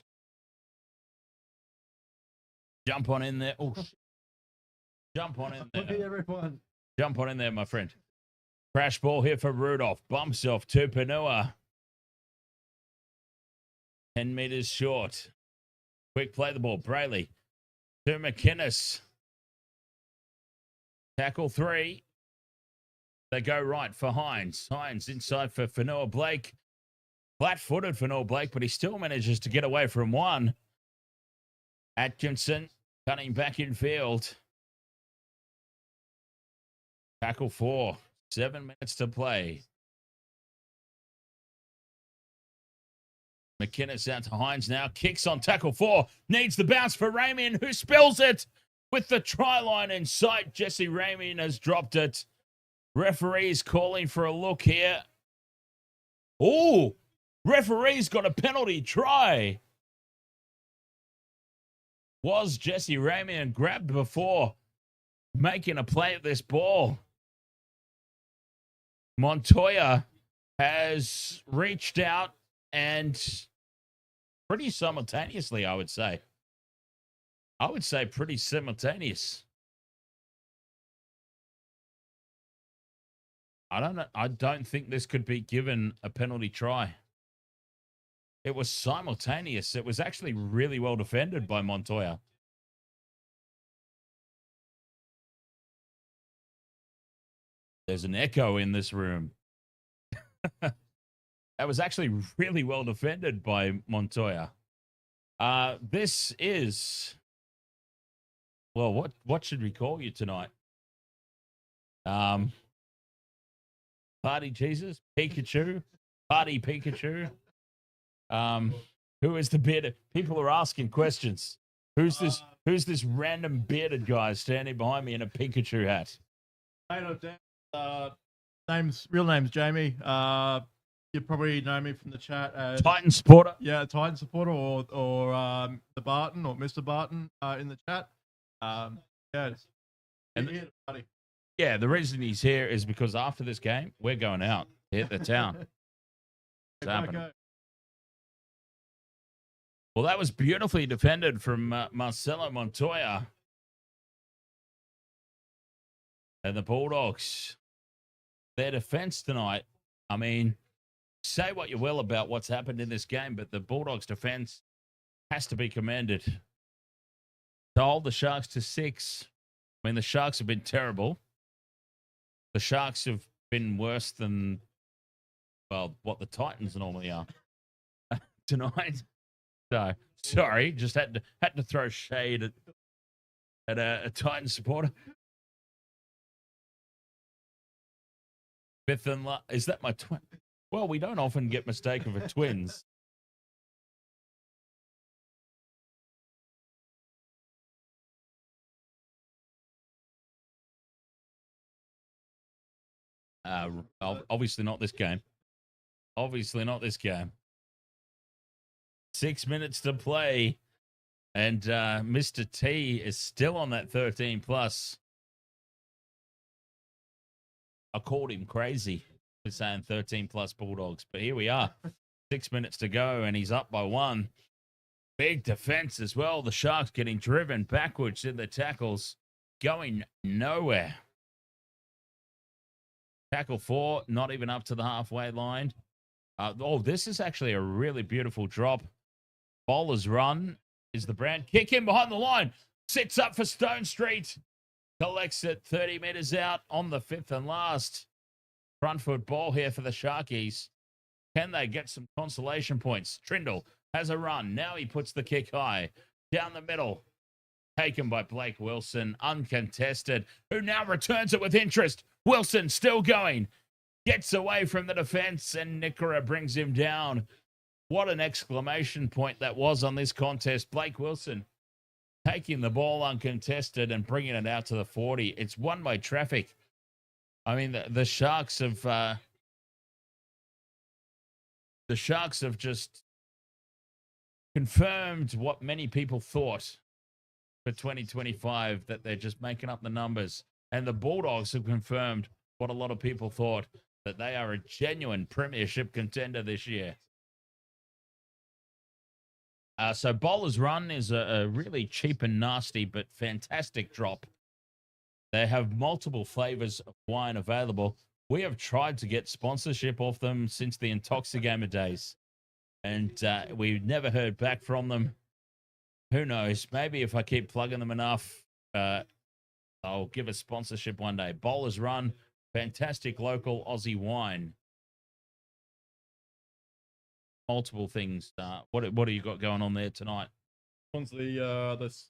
Jump on in there. Oh, jump on in there. Hey, everyone. Jump on in there, my friend. Crash ball here for Rudolph. Bumps off to Panua. 10 meters short. Quick play the ball. Brayley to McInnes. Tackle 3. They go right for Hines. Hines inside for Fanua Blake. Flat-footed Fanua Blake, but he still manages to get away from one. Atkinson cutting back in field. Tackle 4. 7 minutes to play. McInnes out to Hines now. Kicks on tackle 4. Needs the bounce for Ramian, who spills it with the try line in sight. Jesse Ramian has dropped it. Referee's calling for a look here. Oh, referee's got a penalty try. Was Jesse Ramian grabbed before making a play at this ball? Montoya has reached out and pretty simultaneously, I would say. I would say pretty simultaneous. I don't know. I don't think this could be given a penalty try. It was simultaneous. It was actually really well defended by Montoya. There's an echo in this room. That was actually really well defended by Montoya. This is, well, what should we call you tonight? Party Jesus, Pikachu, Party Pikachu. Who is the bearded? People are asking questions. Who's this random bearded guy standing behind me in a Pikachu hat? Real name's Jamie. You probably know me from the chat as Titan supporter. Yeah, Titan supporter or the Barton or Mr. Barton in the chat. Yeah, the reason he's here is because after this game, we're going out to hit the town. It's happening. Well, that was beautifully defended from Marcelo Montoya. And the Bulldogs, their defense tonight, I mean, say what you will about what's happened in this game, but the Bulldogs defense has to be commended. To hold the Sharks to 6. I mean, the Sharks have been terrible. The Sharks have been worse than, well, what the Titans normally are tonight. So, sorry, just had to throw shade at a Titan supporter. Fifth and is that my twin? Well, we don't often get mistaken for twins. Obviously not this game. Obviously not this game. 6 minutes to play, and Mr. T is still on that 13 plus. I called him crazy for saying 13 plus Bulldogs, but here we are. 6 minutes to go, and he's up by 1. Big defense as well. The Sharks getting driven backwards in the tackles, going nowhere. Tackle 4, not even up to the halfway line. This is actually a really beautiful drop. Bowler's run is the brand. Kick in behind the line. Sits up for Stone Street. Collects it 30 meters out on the 5th and last. Front foot ball here for the Sharkies. Can they get some consolation points? Trindle has a run. Now he puts the kick high. Down the middle. Taken by Blake Wilson. Uncontested. Who now returns it with interest. Wilson still going. Gets away from the defense, and Nickera brings him down. What an exclamation point that was on this contest. Blake Wilson taking the ball uncontested and bringing it out to the 40. It's won by traffic. I mean, the Sharks have just confirmed what many people thought for 2025, that they're just making up the numbers. And the Bulldogs have confirmed what a lot of people thought, that they are a genuine premiership contender this year. So Bowler's Run is a really cheap and nasty but fantastic drop. They have multiple flavors of wine available. We have tried to get sponsorship off them since the Intoxigamer days, and we've never heard back from them. Who knows? Maybe if I keep plugging them enough, I'll give a sponsorship one day. Bowler's Run, fantastic local Aussie wine. Multiple things. What do you got going on there tonight? One's this,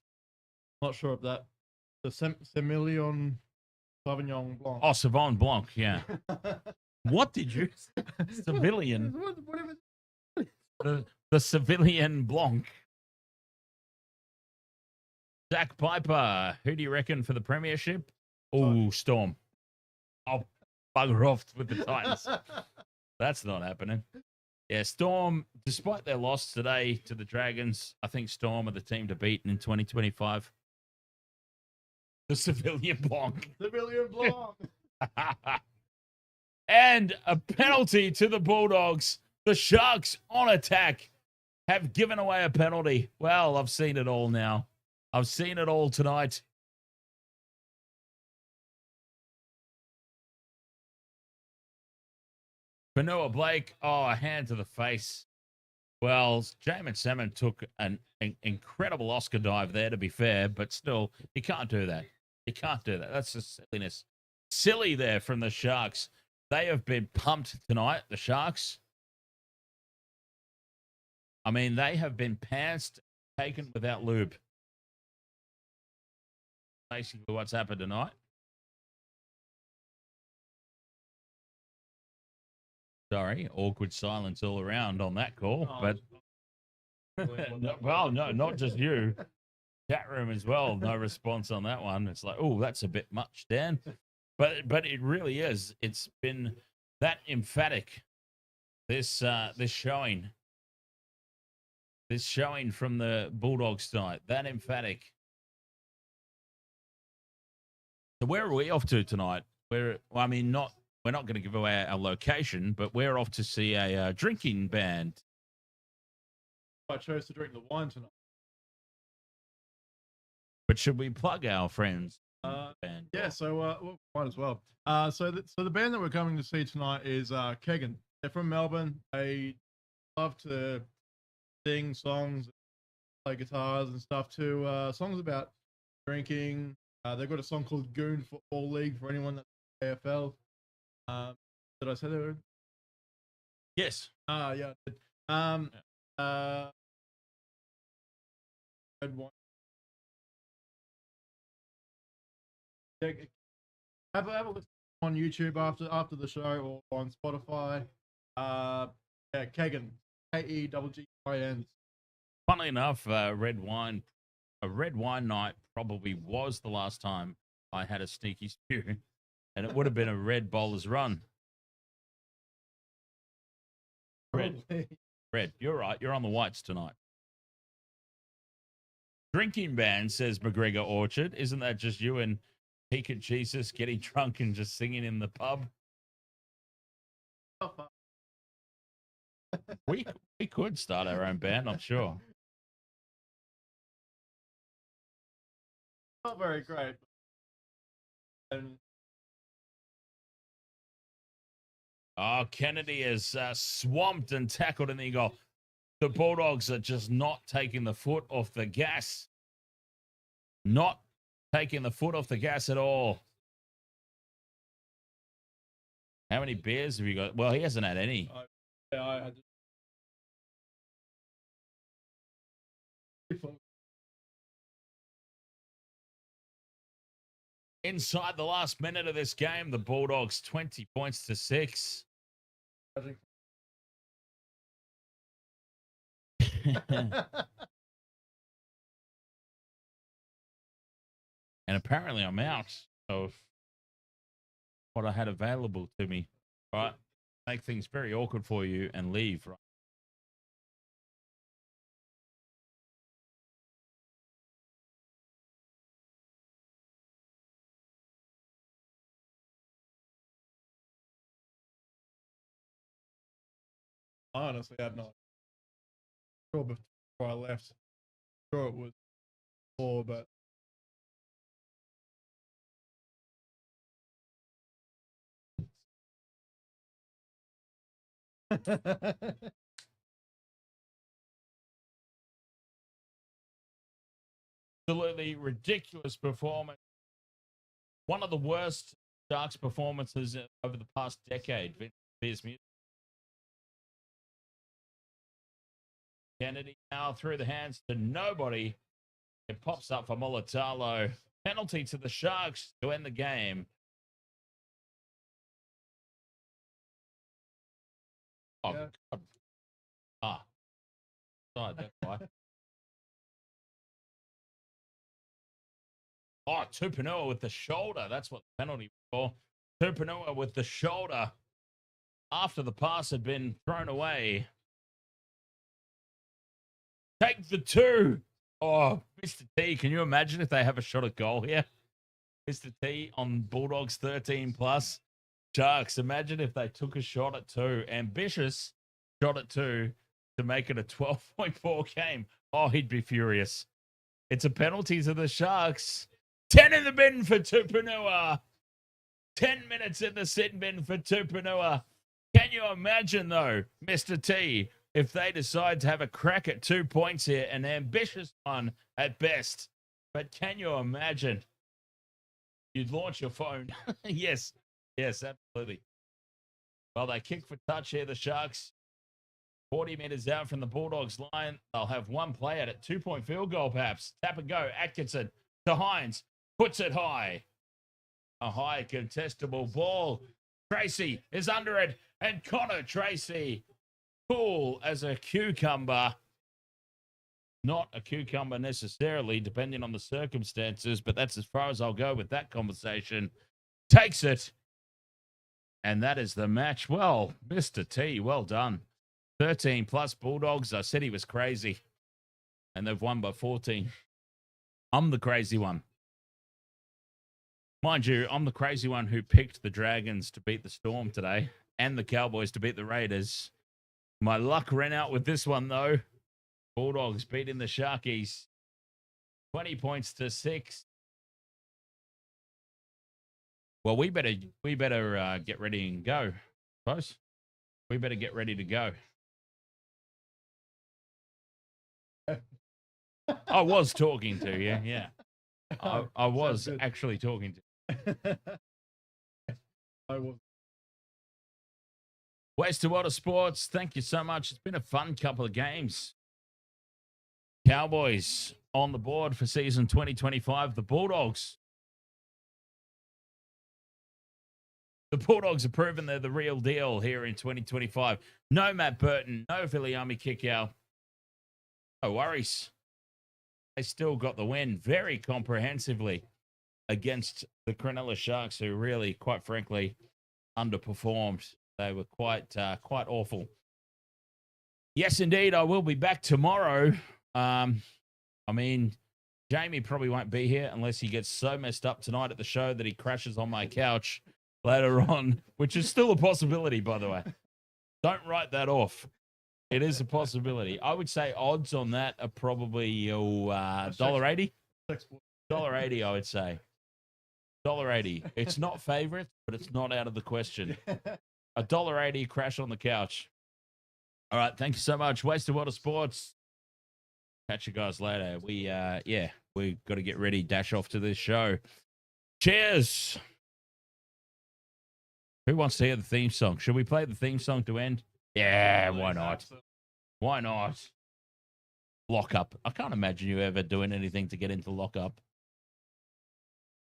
not sure of that. The Semillon Sauvignon Blanc. Oh, Sauvignon Blanc, yeah. What did you? Civilian. The Civilian Blanc. Zach Piper, who do you reckon for the premiership? Oh, Storm. I'll bugger off with the Titans. That's not happening. Yeah, Storm, despite their loss today to the Dragons, I think Storm are the team to beat in 2025. The Civilian Blanc. Civilian Blanc. And a penalty to the Bulldogs. The Sharks on attack have given away a penalty. Well, I've seen it all now. I've seen it all tonight. Fanua Blake, a hand to the face. Well, Jamin Salmon took an incredible Oscar dive there, to be fair, but still, you can't do that. You can't do that. That's just silliness. silly there from the Sharks. They have been pumped tonight, the Sharks. I mean, they have been pantsed, taken without lube. Basically what's happened tonight. Sorry, awkward silence all around on that call. But well, no, not just you. Chat room as well. No response on that one. It's like, oh, that's a bit much, Dan. But it really is. It's been that emphatic. This showing from the Bulldogs tonight. That emphatic. So where are we off to tonight? We're not going to give away our location, but we're off to see a drinking band. I chose to drink the wine tonight. But should we plug our friends? Band? Yeah, so well, might as well. So the band that we're coming to see tonight is Kegan. They're from Melbourne. They love to sing songs, play guitars and stuff too. Songs about drinking. They've got a song called Goon Football League for anyone that's AFL. Did I say that? Yes. Yeah. Red wine. Have a listen on YouTube after the show or on Spotify. Yeah, Kegan, Keggin. Funnily enough, a red wine night probably was the last time I had a sneaky spew, and it would have been a red bowler's run. Red. You're right. You're on the whites tonight. Drinking band, says McGregor Orchard. Isn't that just you and Pika Jesus getting drunk and just singing in the pub? We could start our own band, I'm sure. Not very great. Kennedy is swamped and tackled in the goal. The Bulldogs are just not taking the foot off the gas. Not taking the foot off the gas at all. How many beers have you got? Well, he hasn't had any. I had Inside the last minute of this game, the Bulldogs 20 points to 6. And apparently I'm out of what I had available to me. Right? Make things very awkward for you and leave. Right? I honestly had not. Sure, before I left, sure it was 4, but Absolutely ridiculous performance. One of the worst Sharks performances over the past decade. Kennedy now through the hands to nobody. It pops up for Mulatalo. Penalty to the Sharks to end the game. Oh, yeah. God. Side, that's why. Oh, Tupanua with the shoulder. That's what the penalty was for. Tupanua with the shoulder after the pass had been thrown away. Take the 2. Oh, Mr. T, can you imagine if they have a shot at goal here? Mr. T on Bulldogs 13 plus. Sharks, imagine if they took a shot at 2. Ambitious shot at 2 to make it a 12.4 game. Oh, he'd be furious. It's a penalty to the Sharks. 10 in the bin for Tupanua. 10 minutes in the sin bin for Tupanua. Can you imagine, though, Mr. T, if they decide to have a crack at 2 points here, an ambitious one at best? But can you imagine You'd launch your phone. Yes. Yes, absolutely. Well, they kick for touch here, the Sharks. 40 meters out from the Bulldogs line. They'll have one play at it. 2-point field goal, perhaps. Tap and go. Atkinson to Hines. Puts it high. A high contestable ball. Tracy is under it. And Connor Tracy, cool as a cucumber. Not a cucumber necessarily, depending on the circumstances, but that's as far as I'll go with that conversation. Takes it. And that is the match. Well, Mr. T, well done. 13 plus Bulldogs. I said he was crazy. And they've won by 14. I'm the crazy one. Mind you, I'm the crazy one who picked the Dragons to beat the Storm today and the Cowboys to beat the Raiders. My luck ran out with this one, though. Bulldogs beating the Sharkies 20 points to 6. Well, we better get ready and go, I suppose. We better get ready to go. I was talking to you, yeah. I was actually talking to you. I was. Waste to Water Sports, thank you so much. It's been a fun couple of games. Cowboys on the board for season 2025. The Bulldogs. The Bulldogs have proven they're the real deal here in 2025. No Matt Burton, no Viliami Kickow. No worries. They still got the win very comprehensively against the Cronulla Sharks, who really, quite frankly, underperformed. They were quite awful. Yes, indeed, I will be back tomorrow. I mean, Jamie probably won't be here unless he gets so messed up tonight at the show that he crashes on my couch later on, which is still a possibility, by the way. Don't write that off. It is a possibility. I would say odds on that are probably $1.80. $1.80, I would say. $1.80. It's not favorite, but it's not out of the question. $1.80 crash on the couch. All right, thank you so much. Waste of Water Sports. Catch you guys later. We got to get ready, dash off to this show. Cheers. Who wants to hear the theme song? Should we play the theme song to end? Yeah, why not? Why not? Lock up. I can't imagine you ever doing anything to get into lock up.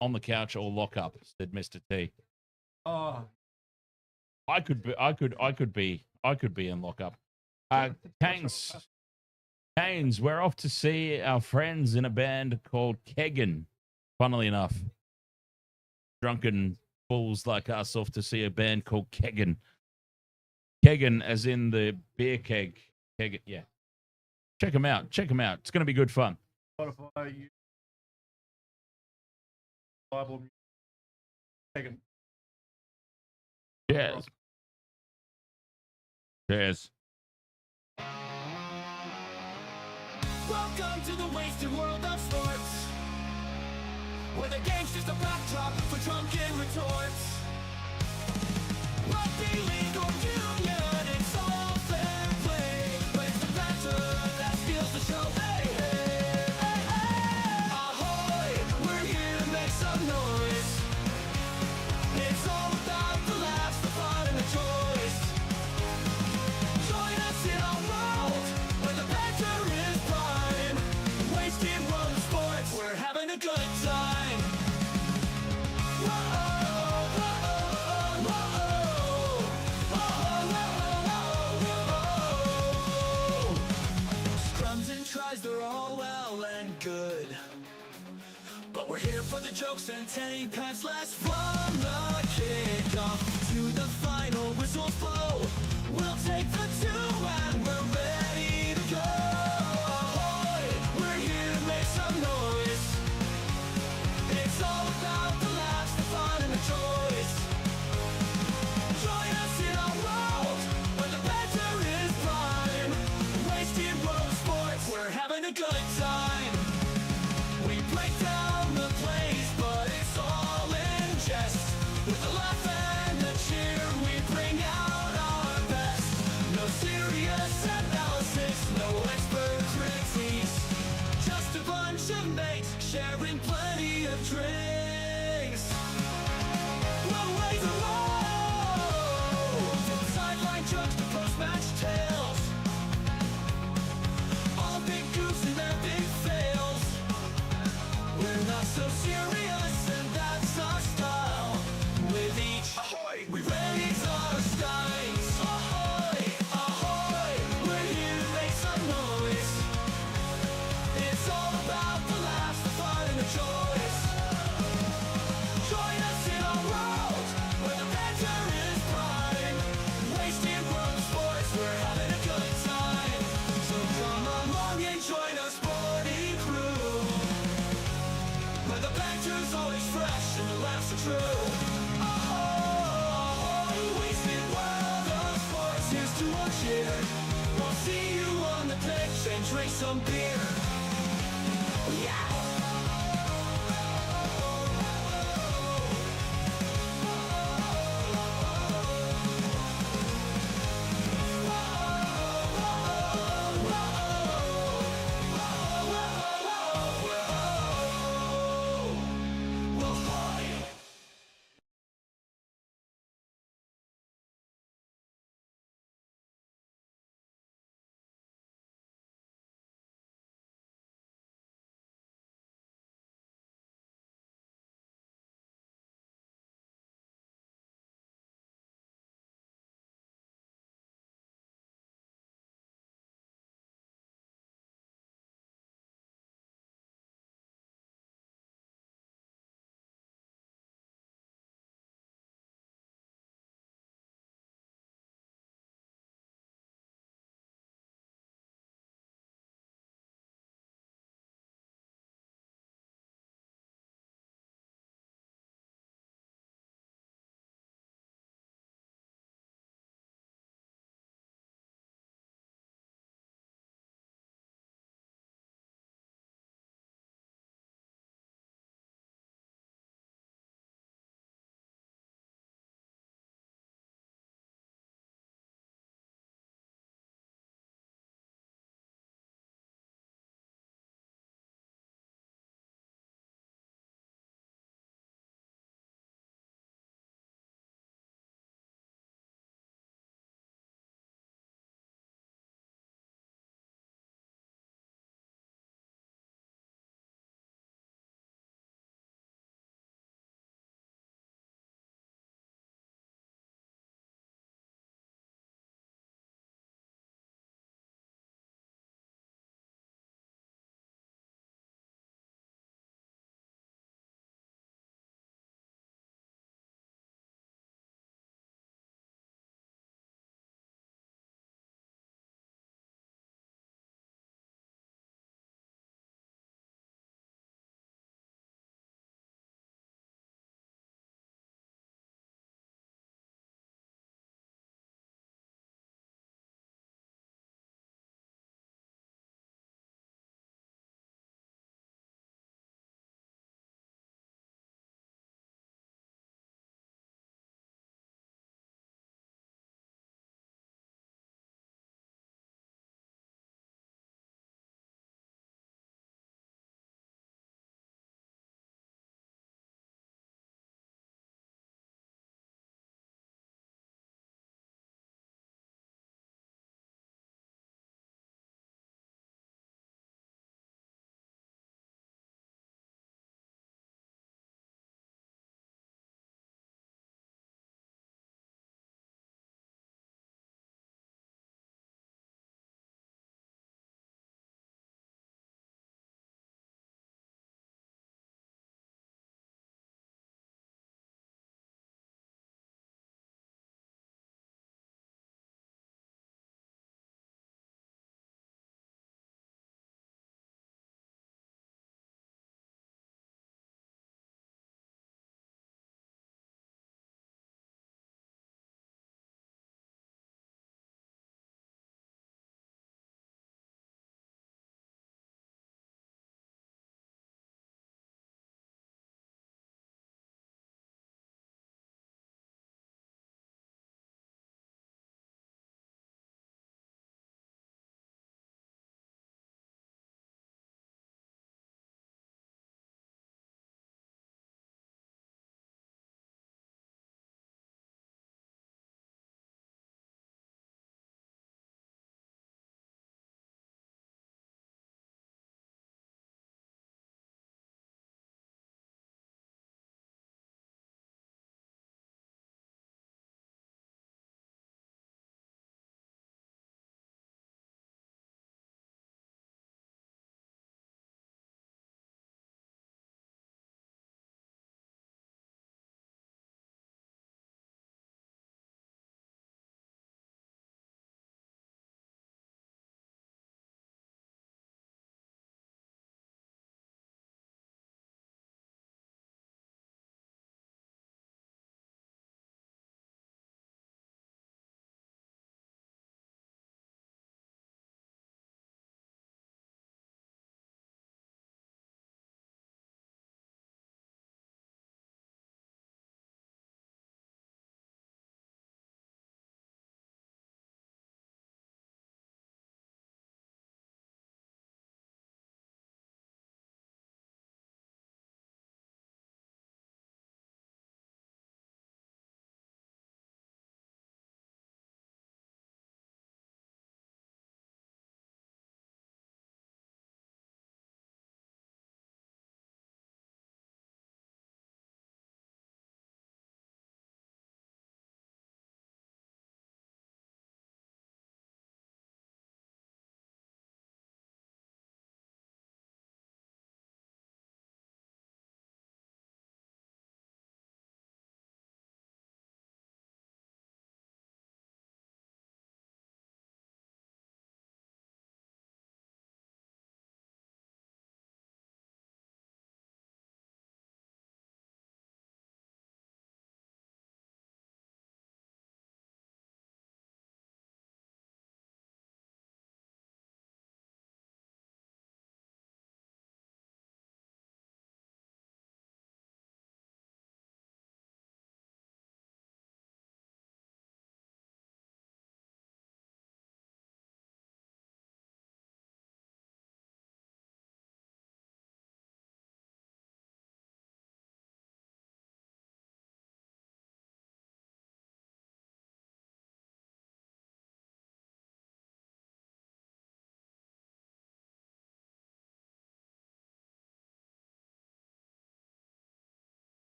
On the couch or lock up, said Mr. T. Oh, I could be in lock up. Canes, we're off to see our friends in a band called Kegan. Funnily enough, drunken fools like us off to see a band called Kegan. Kegan, as in the beer keg. Kegan, yeah. Check them out. It's going to be good fun. Spotify, Bible, Kegan. Cheers. Cheers. Welcome to the wasted world of sports, where the game's just a backdrop for drunken retorts. Rugby league or union, it's all fair play, but it's the banter that steals the show. Hey, hey, hey, hey. Ahoy, we're here to make some noise. It's all about the laughs, the fun, and the choice. Join us in our world, where the banter is prime. Wasted world of sports, we're having a good time. Scrums and tries, they're all well and good, but we're here for the jokes and 10 pants last from the kickoff to the final whistle blow. We'll take the 2 and we're ready to go. Ahoy, we're here to make some noise. It's all about the laughs, the fun, and the choice. Join us in our world, where the banter is prime. Wasted world of sports, we're having a good time. We break down the plays, but it's all in jest. With the laugh and the cheer, we bring out our best. No serious analysis, no expert critiques. Just a bunch of mates sharing plenty of drinks. some beer.